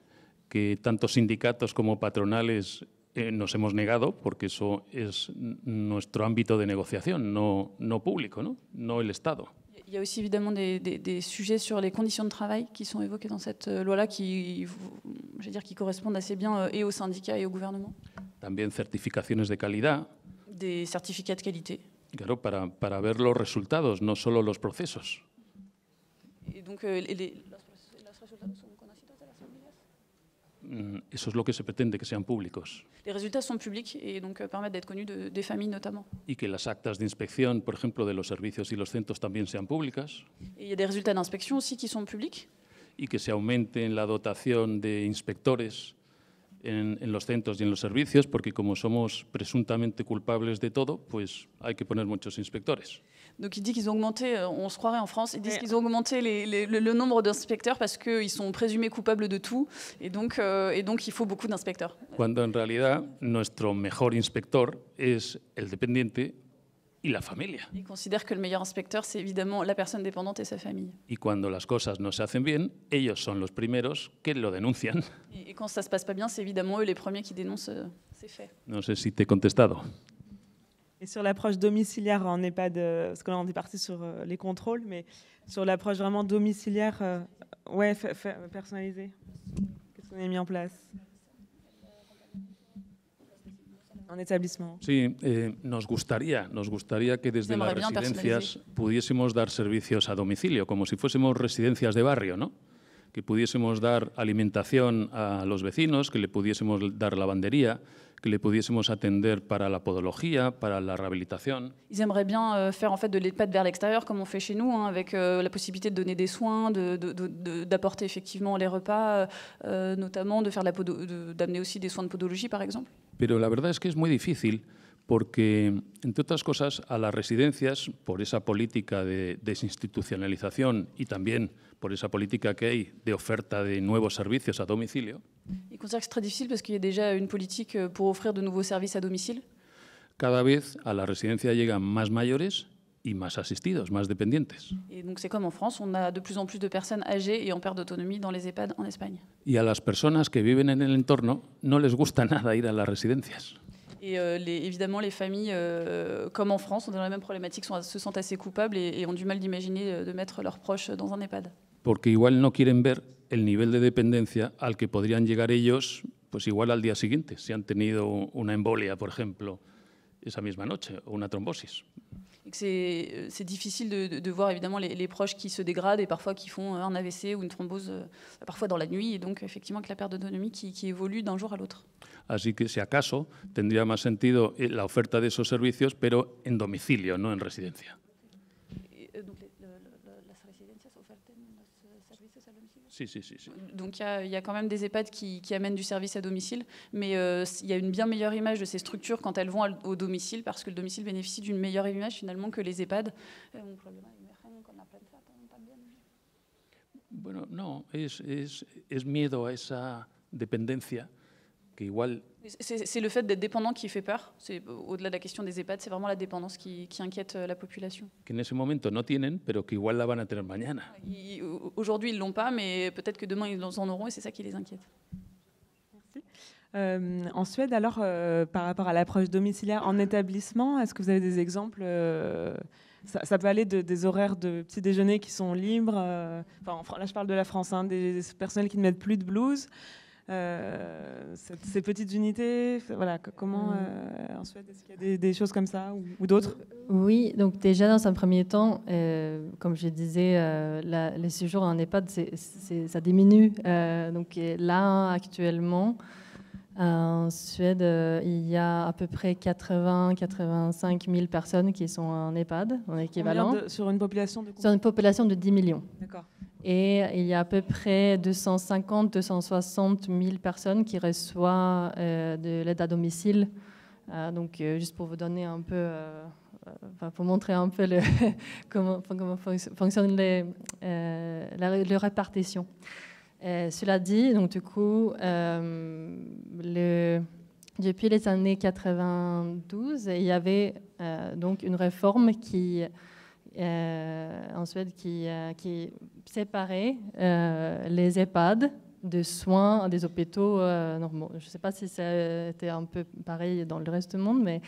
que tanto sindicatos como patronales nos hemos negado, porque eso es nuestro ámbito de negociación, no público, no el Estado. Il y a aussi évidemment des sujets sur les conditions de travail qui sont évoqués dans cette loi-là, qui correspondent assez bien et aux syndicats et au gouvernement. También certificaciones de calidad. Des certificats de qualité. Claro, para ver los resultados, no solo los procesos. Et donc, los resultados son conocidos de las familias. Eso es lo que se pretende, que sean públicos. Les résultats sont publics et donc permettent d'être connus des familles notamment. Y que las actas de inspección, por ejemplo, de los servicios y los centros también sean públicas. Et il y a des résultats d'inspection aussi qui sont publics. Y que se aumente la dotación de inspectores en los centros y en los servicios, porque como somos presuntamente culpables de todo, pues hay que poner muchos inspectores. Donc il dit qu'ils ont augmenté, on se croirait en France, ils disent qu'ils ont augmenté le nombre d'inspecteurs parce qu'ils sont présumés coupables de tout et donc il faut beaucoup d'inspecteurs. Cuando en realidad nuestro mejor inspector es el dependiente y la familia. Ils considèrent que le meilleur inspecteur, c'est évidemment la personne dépendante et sa famille. Y cuando las cosas no se hacen bien, ellos son los primeros que lo denuncian. Et quand ça se passe pas bien, c'est évidemment eux les premiers qui dénoncent ces faits. No sé si te he contestado. Et sur l'approche domiciliaire en EHPAD, parce que là on est parti sur les contrôles, mais sur l'approche vraiment domiciliaire, personnalisée, qu'est-ce qu'on a mis en place en établissement? Sí, nos gustaría que desde las residencias pudiésemos dar servicios a domicilio, como si fuésemos residencias de barrio, ¿no? Que pudiésemos dar alimentación a los vecinos, que le pudiésemos dar lavandería, que le pudiésemos atender para la podología, para la rehabilitación. Ils aimeraient bien faire en fait de l'EHPAD vers l'extérieur, comme on fait chez nous, hein, avec la possibilité de donner des soins, d'apporter effectivement les repas, notamment de faire d'amener aussi des soins de podologie, par exemple. Pero la verdad es que es muy difícil porque, entre otras cosas, a las residencias, por esa política de desinstitucionalización y también por esa política que hay de oferta de nuevos servicios a domicilio, Ils considèrent que c'est très difficile parce qu'il y a déjà une politique pour offrir de nouveaux services à domicile. cada vez a la residencia llegan más mayores y más asistidos, más dependientes. Et donc c'est comme en France, on a de plus en plus de personnes âgées et en perte d'autonomie dans les EHPAD en Espagne. Y a las personas que viven en el entorno no les gusta nada ir a las residencias. Et évidemment, les familles, comme en France, ont dans la même problématique, se sentent assez coupables et ont du mal d'imaginer de mettre leurs proches dans un EHPAD. Porque igual no quieren ver el nivel de dependencia al que podrían llegar ellos, pues igual al día siguiente, si han tenido una embolia, por ejemplo, esa misma noche, o una trombosis. C'est difficile de voir évidemment les proches qui se dégradent et parfois qui font un AVC ou une thrombose, parfois dans la nuit, et donc effectivement avec la perte d'autonomie qui évolue d'un jour à l'autre. Así que, si acaso, tendría más sentido la oferta de esos servicios, pero en domicilio, no en residencia. Sí, sí, sí, sí. Donc il y a quand même des EHPAD qui amènent du service à domicile, mais il y a une bien meilleure image de ces structures quand elles vont au domicile, parce que le domicile bénéficie d'une meilleure image finalement que les EHPAD. Bueno, no, es miedo a esa dependencia que igual... C'est le fait d'être dépendant qui fait peur. Au-delà de la question des EHPAD, c'est vraiment la dépendance qui inquiète la population. Que en ese momento no tienen, pero que igual la van a tener mañana. Aujourd'hui, ils ne l'ont pas, mais peut-être que demain, ils en auront, et c'est ça qui les inquiète. Merci. En Suède, alors, par rapport à l'approche domiciliaire en établissement, est-ce que vous avez des exemples ça peut aller des horaires de petit déjeuner qui sont libres. Là, je parle de la France, hein, des personnels qui ne mettent plus de blouse. Ces petites unités, voilà, comment en Suède, est-ce qu'il y a des choses comme ça ou d'autres? Oui, donc déjà dans un premier temps, comme je disais, les séjours en EHPAD, ça diminue. Donc là, actuellement, en Suède, il y a à peu près 80-85 000 personnes qui sont en EHPAD, en équivalent. Sur une population de combien? Sur une population de 10 millions. D'accord. Et il y a à peu près 250-260 000 personnes qui reçoivent de l'aide à domicile. Donc, juste pour vous donner un peu, pour montrer un peu comment fonctionne la répartition. Cela dit, donc du coup, depuis les années 92, il y avait donc une réforme en Suède qui séparait les EHPAD de soins des hôpitaux normaux. Je ne sais pas si c'était un peu pareil dans le reste du monde, mais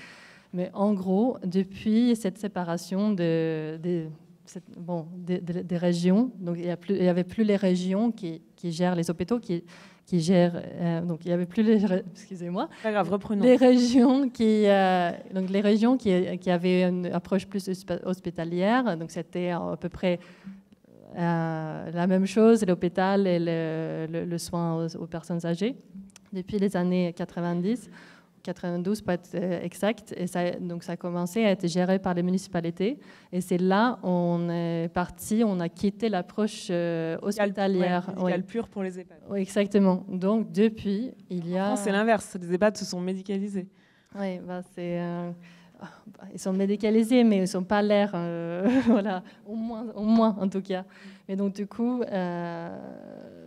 en gros, depuis cette séparation des régions, donc il n'y avait plus les régions qui gèrent les hôpitaux, qui gèrent, donc il n'y avait plus excusez-moi, pas grave, reprenons. Les régions qui avaient une approche plus hospitalière, donc c'était à peu près la même chose, l'hôpital et le soin aux personnes âgées. Depuis les années 92 pour être exact, et ça a commencé à être géré par les municipalités. Et c'est là on est parti, on a quitté l'approche hospitalière. Médicale pure pour les EHPAD. Oui, exactement. Donc depuis, il y a... En France, c'est l'inverse, les EHPAD se sont médicalisés. Oui, ils sont médicalisés, mais ils ne sont pas l'air, voilà, au moins en tout cas. Mais donc du coup,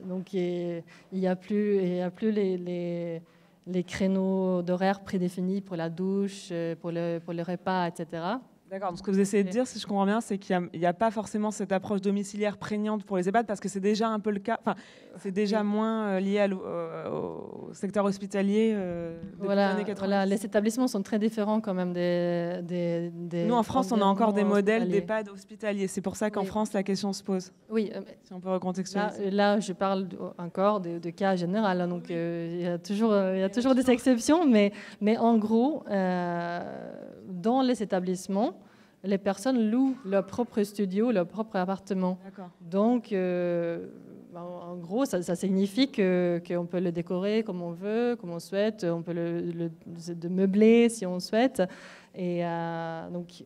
donc, il n'y a plus les créneaux d'horaire prédéfinis pour la douche, pour le repas, etc. D'accord, donc ce que vous essayez de dire, si je comprends bien, c'est qu'il n'y a pas forcément cette approche domiciliaire prégnante pour les EHPAD, parce que c'est déjà un peu le cas, enfin, c'est déjà moins lié au secteur hospitalier depuis les années 90. Voilà, les établissements sont très différents quand même des Nous, en France, on a encore des modèles d'EHPAD hospitaliers. C'est pour ça qu'en France, la question se pose. Oui. Si on peut recontextualiser. Là, je parle encore de cas général, hein, donc il y a toujours des exceptions, mais en gros, dans les établissements, les personnes louent leur propre studio, leur propre appartement. Donc, En gros, ça signifie qu'on peut le décorer comme on veut, comme on souhaite, on peut le meubler si on souhaite. Et donc,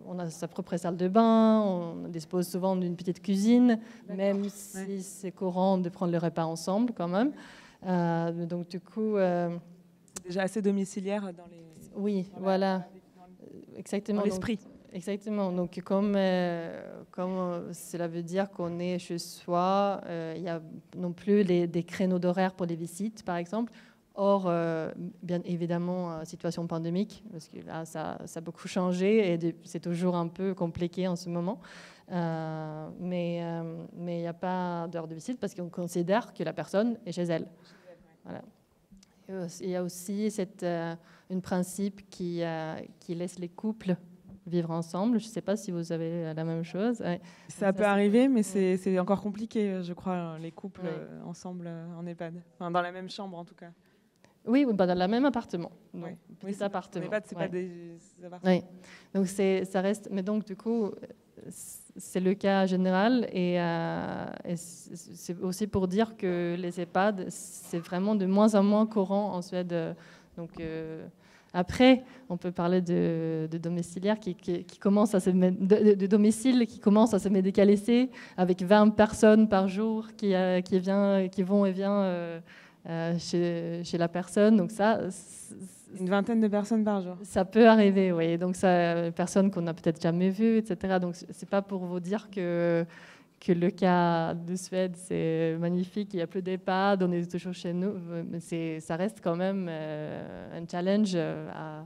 on a sa propre salle de bain, on dispose souvent d'une petite cuisine, même si c'est courant de prendre le repas ensemble quand même. Donc, du coup... c'est déjà assez domiciliaire dans les... Oui, voilà. Exactement. Dans l'esprit. Exactement. Donc, comme cela veut dire qu'on est chez soi, il n'y a non plus des créneaux d'horaire pour les visites, par exemple. Or, bien évidemment, situation pandémique, parce que là, ça a beaucoup changé et c'est toujours un peu compliqué en ce moment. Mais il n'y a pas d'heure de visite parce qu'on considère que la personne est chez elle. Voilà. Il y a aussi un principe qui laisse les couples vivre ensemble. Je ne sais pas si vous avez la même chose. Ouais. Ça peut arriver, mais c'est encore compliqué, je crois, les couples ensemble en EHPAD. Enfin, dans la même chambre, en tout cas. Oui, dans le même appartement. Donc, oui, appartement. En EHPAD, c'est pas des appartements. Oui. Donc, ça reste... Mais donc, du coup, c'est le cas général. Et c'est aussi pour dire que les EHPAD, c'est vraiment de moins en moins courant en Suède. Donc... Après, on peut parler de domiciliaires qui commencent à de domiciles qui commencent à se médicaliser avec 20 personnes par jour qui vont et viennent chez la personne. Donc ça, une vingtaine de personnes par jour. Ça peut arriver, oui. Donc ça, personnes qu'on n'a peut-être jamais vues, etc. Donc c'est pas pour vous dire que le cas de Suède, c'est magnifique, il n'y a plus d'EHPAD, on est toujours chez nous, mais ça reste quand même un challenge à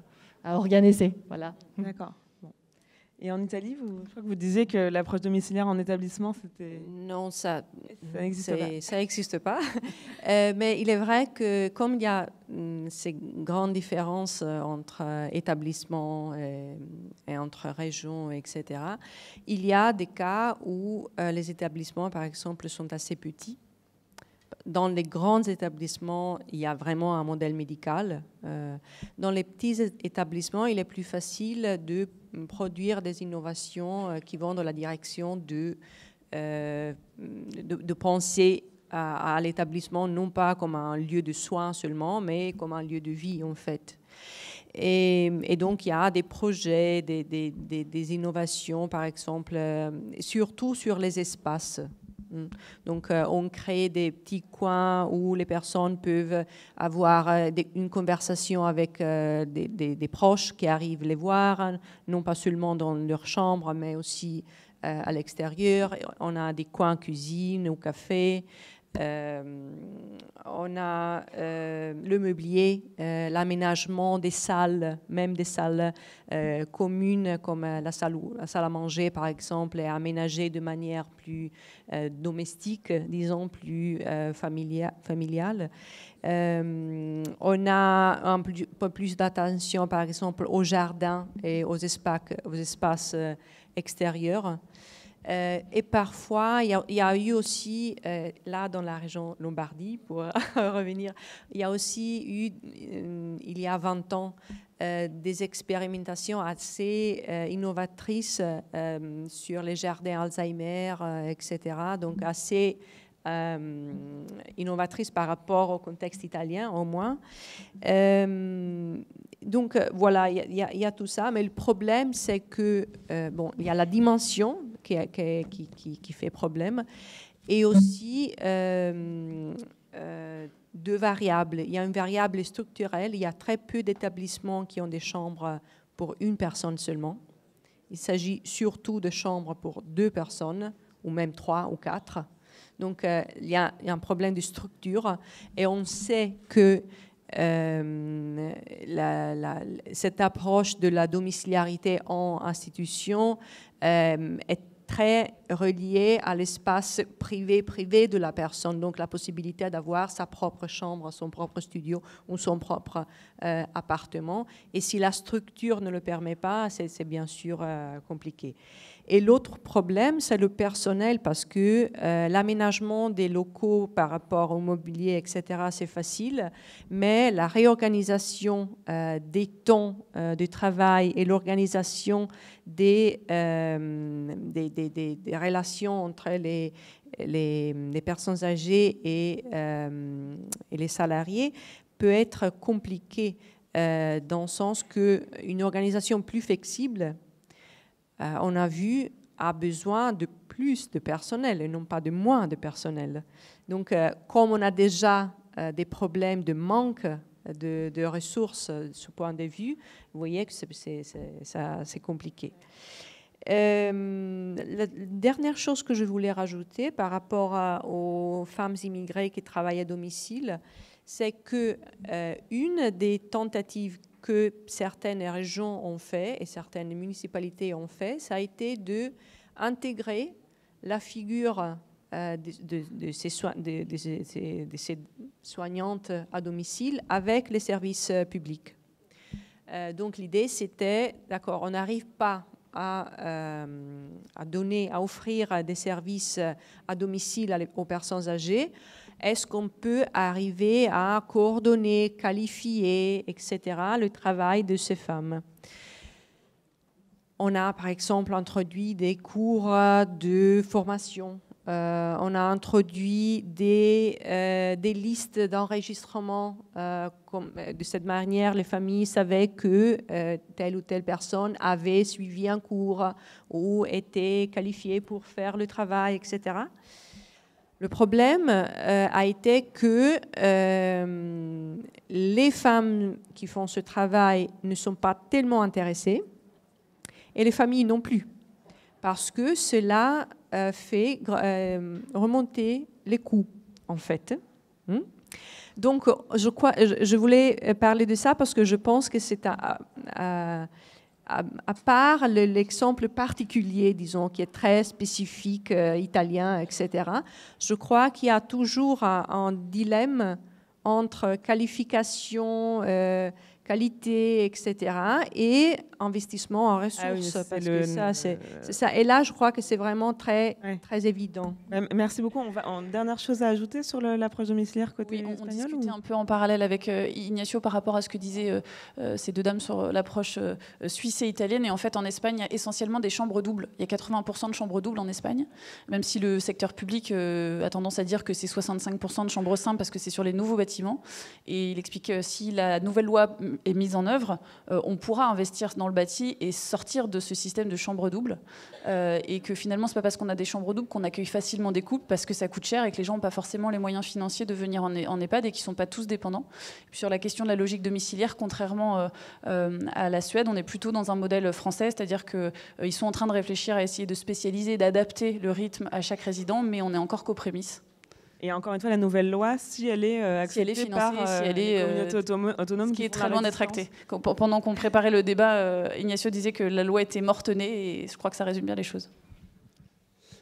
organiser. Voilà. D'accord. Bon. Et en Italie, je crois que vous disiez que l'approche domiciliaire en établissement, c'était... Non, ça n'existe pas. Mais il est vrai que comme il y a ces grandes différences entre établissements et entre régions, etc., il y a des cas où les établissements, par exemple, sont assez petits. Dans les grands établissements, il y a vraiment un modèle médical. Dans les petits établissements, il est plus facile de produire des innovations qui vont dans la direction de penser à l'établissement non pas comme un lieu de soins seulement, mais comme un lieu de vie en fait. Et donc il y a des projets, des innovations par exemple, surtout sur les espaces. Donc, on crée des petits coins où les personnes peuvent avoir une conversation avec des proches qui arrivent les voir, non pas seulement dans leur chambre, mais aussi à l'extérieur. On a des coins cuisine ou café. On a le mobilier, l'aménagement des salles, même des salles communes comme la salle à manger par exemple, est aménagée de manière plus domestique, disons, plus familiale. On a un peu plus d'attention par exemple aux jardins et aux espaces extérieurs. Et parfois, il y a eu aussi, là dans la région Lombardie, pour revenir, il y a aussi eu, il y a 20 ans, des expérimentations assez innovatrices sur les jardins Alzheimer, etc. Donc assez innovatrices par rapport au contexte italien au moins. Donc voilà, il y a tout ça, mais le problème c'est que, il y a la dimension qui fait problème, et aussi deux variables. Il y a une variable structurelle, il y a très peu d'établissements qui ont des chambres pour une personne seulement. Il s'agit surtout de chambres pour 2 personnes, ou même 3 ou 4. Donc il y a un problème de structure, et on sait que cette approche de la domiciliarité en institution est très relié à l'espace privé de la personne, donc la possibilité d'avoir sa propre chambre, son propre studio ou son propre appartement. Et si la structure ne le permet pas, c'est bien sûr compliqué. Et l'autre problème, c'est le personnel, parce que l'aménagement des locaux par rapport au mobilier, etc., c'est facile, mais la réorganisation des temps de travail et l'organisation des relations entre les personnes âgées et les salariés peut être compliqué dans le sens qu'une organisation plus flexible, on a vu, a besoin de plus de personnel et non pas de moins de personnel. Donc, comme on a déjà des problèmes de manque de ressources de ce point de vue, vous voyez que c'est compliqué. La dernière chose que je voulais rajouter par rapport aux femmes immigrées qui travaillent à domicile, c'est que une des tentatives que certaines régions ont fait et certaines municipalités ont fait, ça a été d'intégrer la figure de ces soignantes à domicile avec les services publics. Donc l'idée c'était, d'accord, on n'arrive pas à offrir des services à domicile aux personnes âgées. Est-ce qu'on peut arriver à coordonner, qualifier, etc., le travail de ces femmes? On a, par exemple, introduit des cours de formation. On a introduit des listes d'enregistrement. De cette manière, les familles savaient que telle ou telle personne avait suivi un cours ou était qualifiée pour faire le travail, etc. Le problème a été que les femmes qui font ce travail ne sont pas tellement intéressées et les familles non plus, parce que cela fait remonter les coûts, en fait. Donc, je voulais parler de ça parce que je pense que c'est à part l'exemple particulier, disons, qui est très spécifique, italien, etc., je crois qu'il y a toujours un dilemme entre qualification, qualité, etc., et investissement en ressources. Parce que ça, c'est ça. Et là, je crois que c'est vraiment très évident. Merci beaucoup. Dernière chose à ajouter sur l'approche domiciliaire côté espagnol? On discutait un peu en parallèle avec Ignacio par rapport à ce que disaient ces deux dames sur l'approche suisse et italienne. Et en fait, en Espagne, il y a essentiellement des chambres doubles. Il y a 80% de chambres doubles en Espagne, même si le secteur public a tendance à dire que c'est 65% de chambres simples parce que c'est sur les nouveaux bâtiments. Et il explique que si la nouvelle loi est mise en œuvre, on pourra investir dans le bâti et sortir de ce système de chambres doubles, et que finalement c'est pas parce qu'on a des chambres doubles qu'on accueille facilement des couples, parce que ça coûte cher et que les gens n'ont pas forcément les moyens financiers de venir en EHPAD et qui sont pas tous dépendants. Et puis sur la question de la logique domiciliaire, contrairement à la Suède, on est plutôt dans un modèle français, c'est-à-dire qu'ils sont en train de réfléchir à essayer de spécialiser, d'adapter le rythme à chaque résident, mais on est encore qu'aux prémices. Et encore une fois, la nouvelle loi, si elle est acceptée financée, par les communautés autonomes, ce qui est très loin d'être acté. Pendant qu'on préparait le débat, Ignacio disait que la loi était morte-née, et je crois que ça résume bien les choses.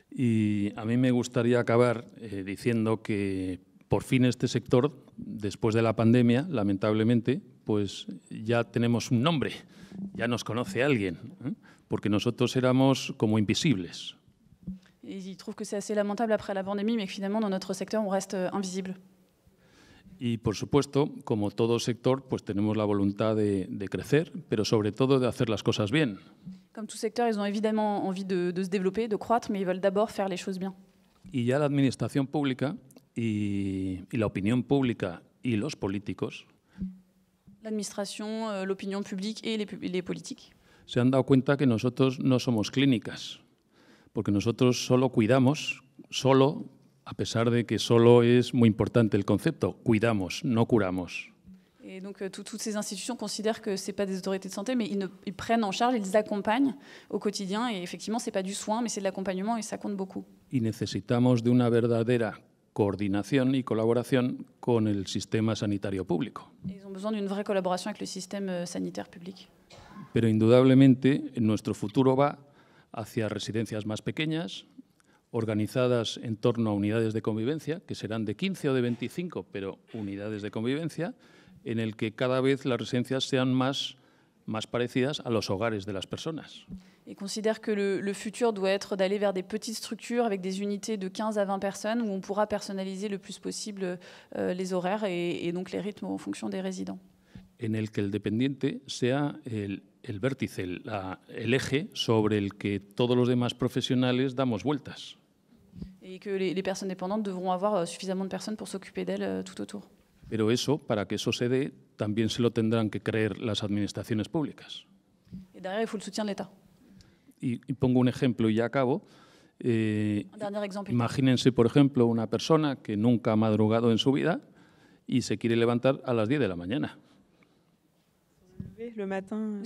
Y a mí me gustaría acabar diciendo que por fin este sector, después de la pandemia, lamentablemente, pues ya tenemos un nombre, ya nos conoce alguien, porque nosotros éramos como invisibles. Et il trouve que c'est assez lamentable après la pandémie, mais que finalement, dans notre secteur, on reste invisible. Y, por supuesto, como todo sector, pues tenemos la voluntad de crecer, pero sobre todo de hacer las cosas bien. Comme tout secteur, ils ont évidemment envie de se développer, de croître, mais ils veulent d'abord faire les choses bien. Y ya la administración pública y la opinión pública y los políticos L'administration, l'opinion publique et les politiques se han dado cuenta que nosotros no somos clínicas, porque nosotros solo cuidamos, a pesar de que solo es muy importante el concepto, cuidamos, no curamos. Et donc toutes ces institutions considèrent que ce n'est pas des autorités de santé, mais ils prennent en charge, ils accompagnent au quotidien. Et effectivement, ce n'est pas du soin, mais c'est de l'accompagnement et ça compte beaucoup. Y necesitamos de una verdadera coordinación y colaboración con el sistema sanitario público. Et ils ont besoin d'une vraie collaboration avec le système sanitaire public. Pero indudablemente, nuestro futuro va hacia residencias más pequeñas, organizadas en torno a unidades de convivencia, que serán de 15 o de 25, pero unidades de convivencia, en el que cada vez las residencias sean más parecidas a los hogares de las personas. Et considère que le futur doit être d'aller vers des petites structures avec des unités de 15 à 20 personnes où on pourra personnaliser le plus possible les horaires et donc les rythmes en fonction des résidents. En el que el dependiente sea el vértice, el eje sobre el que todos los demás profesionales damos vueltas. Et que les personnes dépendantes devront avoir suffisamment de personnes pour s'occuper d'elles tout autour. Pero eso, para que eso se dé, también se lo tendrán que creer las administraciones públicas. Et derrière, il faut le soutien de l'État. Y pongo un ejemplo y ya acabo. Un dernier exemple. Imagínense, por ejemplo, una persona que nunca ha madrugado en su vida y se quiere levantar a las 10 de la mañana. Le matin.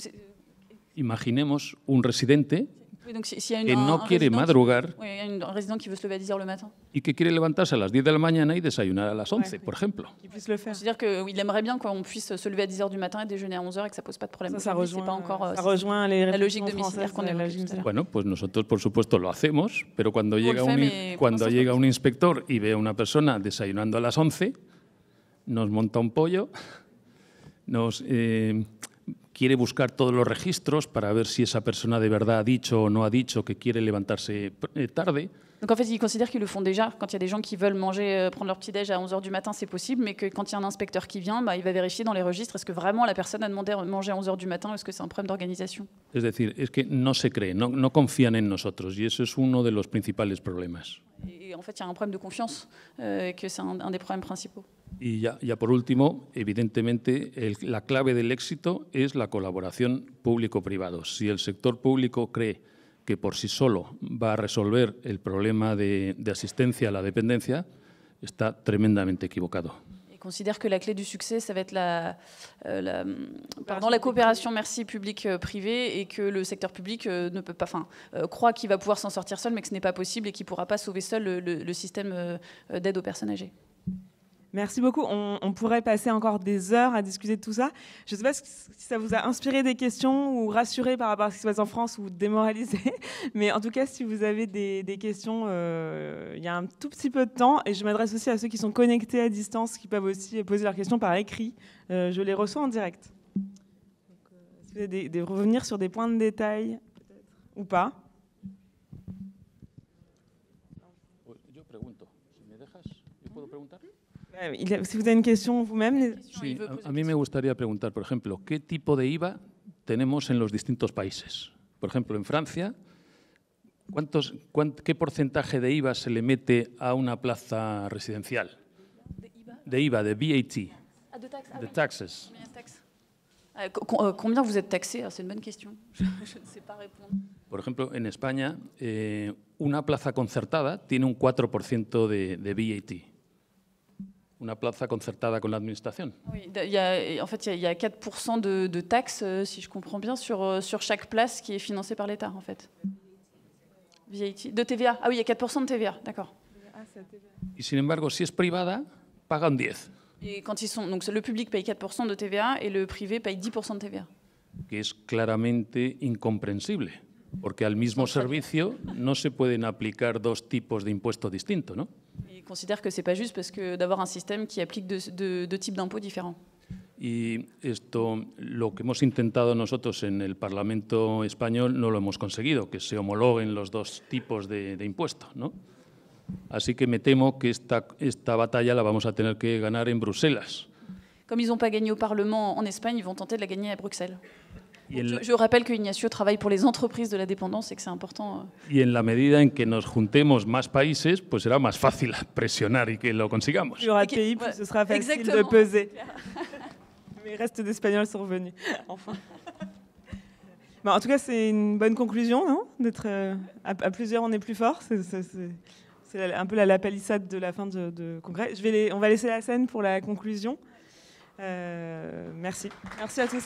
Imaginemos un residente Oui, donc si y a que no quiere madrugar il y a un résident qui veut se lever à 10 h le matin. y que quiere levantarse a las 10 de la mañana y desayunar a las 11, por ejemplo. Qu'il puisse le faire. C'est-à-dire qu'il aimerait bien qu'on puisse se lever à 10 h du matin et déjeuner à 11 h et que ça pose pas de problème. Ça Aujourd'hui, c'est pas encore, ça rejoint les la logique réflexions domiciliaire qu'on a françaises, évoquée tout à l'heure. Bueno, pues nosotros, por supuesto, lo hacemos, pero cuando Lo llega hacemos, cuando pero llega un inspector y ve a una persona desayunando a las 11, nos monta un pollo, nos quiere buscar todos los registros para ver si esa persona de verdad ha dicho o no ha dicho que quiere levantarse tarde. Donc en fait, ils considèrent qu'ils le font déjà. Quand il y a des gens qui veulent manger, prendre leur petit-déj à 11 h du matin, c'est possible, mais que quand il y a un inspecteur qui vient, il va vérifier dans les registres, est-ce que vraiment la personne a demandé à manger à 11 h du matin, est-ce que c'est un problème d'organisation? Es decir, es que no se creen, no confían en nosotros y eso es uno de los principales problemas. Et en fait, il y a un problème de confiance, que c'est un des problèmes principaux. Y ya por último, evidentemente, la clave del éxito es la colaboración público-privado. Si el sector público cree que por sí solo va a resolver el problema de asistencia a la dependencia, está tremendamente equivocado. Ils considèrent que la clé du succès, ça va être la coopération, merci, publique-privée, et que le secteur public ne peut pas, croit qu'il va pouvoir s'en sortir seul, mais que ce n'est pas possible et qu'il ne pourra pas sauver seul le système d'aide aux personnes âgées. Merci beaucoup. On pourrait passer encore des heures à discuter de tout ça. Je ne sais pas si ça vous a inspiré des questions ou rassuré par rapport à ce qui se passe en France ou démoralisé, mais en tout cas, si vous avez des questions, il y a un tout petit peu de temps et je m'adresse aussi à ceux qui sont connectés à distance, qui peuvent aussi poser leurs questions par écrit. Je les reçois en direct. Donc, si vous avez revenir sur des points de détail, ou pas. Yo pregunto, si me dejas, ¿yo puedo preguntar? Si vous avez une question vous-même. Sí, a mí me gustaría preguntar, por ejemplo, ¿qué tipo de IVA tenemos en los distintos países? Por ejemplo, en Francia, ¿qué porcentaje de IVA se le mete a una plaza residencial? De IVA, de VAT. Ah, de taxes. De taxes. Combien vous êtes taxé? C'est une bonne question. Je ne sais pas répondre. Por ejemplo, en España, una plaza concertada tiene un 4% de VAT. Una plaza concertada con la administración. Oui, en fait, il y a 4% de taxes, si je comprends bien, sur chaque place qui est financée par l'État, en fait. VAT. De TVA. Ah oui, il y a 4% de TVA, d'accord. Y sin embargo, si es privada, pagan 10. Et quand ils sont, donc le public paye 4% de TVA et le privé paye 10% de TVA. Que es claramente incomprensible, porque al mismo servicio no se pueden aplicar dos tipos de impuestos distintos, ¿no? Ils considèrent que c'est pas juste parce que d'avoir un système qui applique deux types d'impôts différents. Y esto, lo que hemos intentado nosotros en el Parlamento español, no lo hemos conseguido, que se homologuen los dos tipos de impuestos, ¿no? Así que me temo que esta batalla la vamos a tener que ganar en Bruselas. Comme ils n'ont pas gagné au Parlement en Espagne, ils vont tenter de la gagner à Bruxelles. Je rappelle que Ignacio travaille pour les entreprises de la dépendance et que c'est important. Y en la medida en que nos juntemos más países, pues será más fácil presionar y que lo consigamos. Il y aura de pays, plus ce sera facile de peser. Mais le reste d'Espagnols sont revenus. Enfin. En tout cas, c'est une bonne conclusion, non? D'être à plusieurs, on est plus fort. C'est un peu la palissade de la fin de congrès. On va laisser la scène pour la conclusion. Merci. Merci à tous.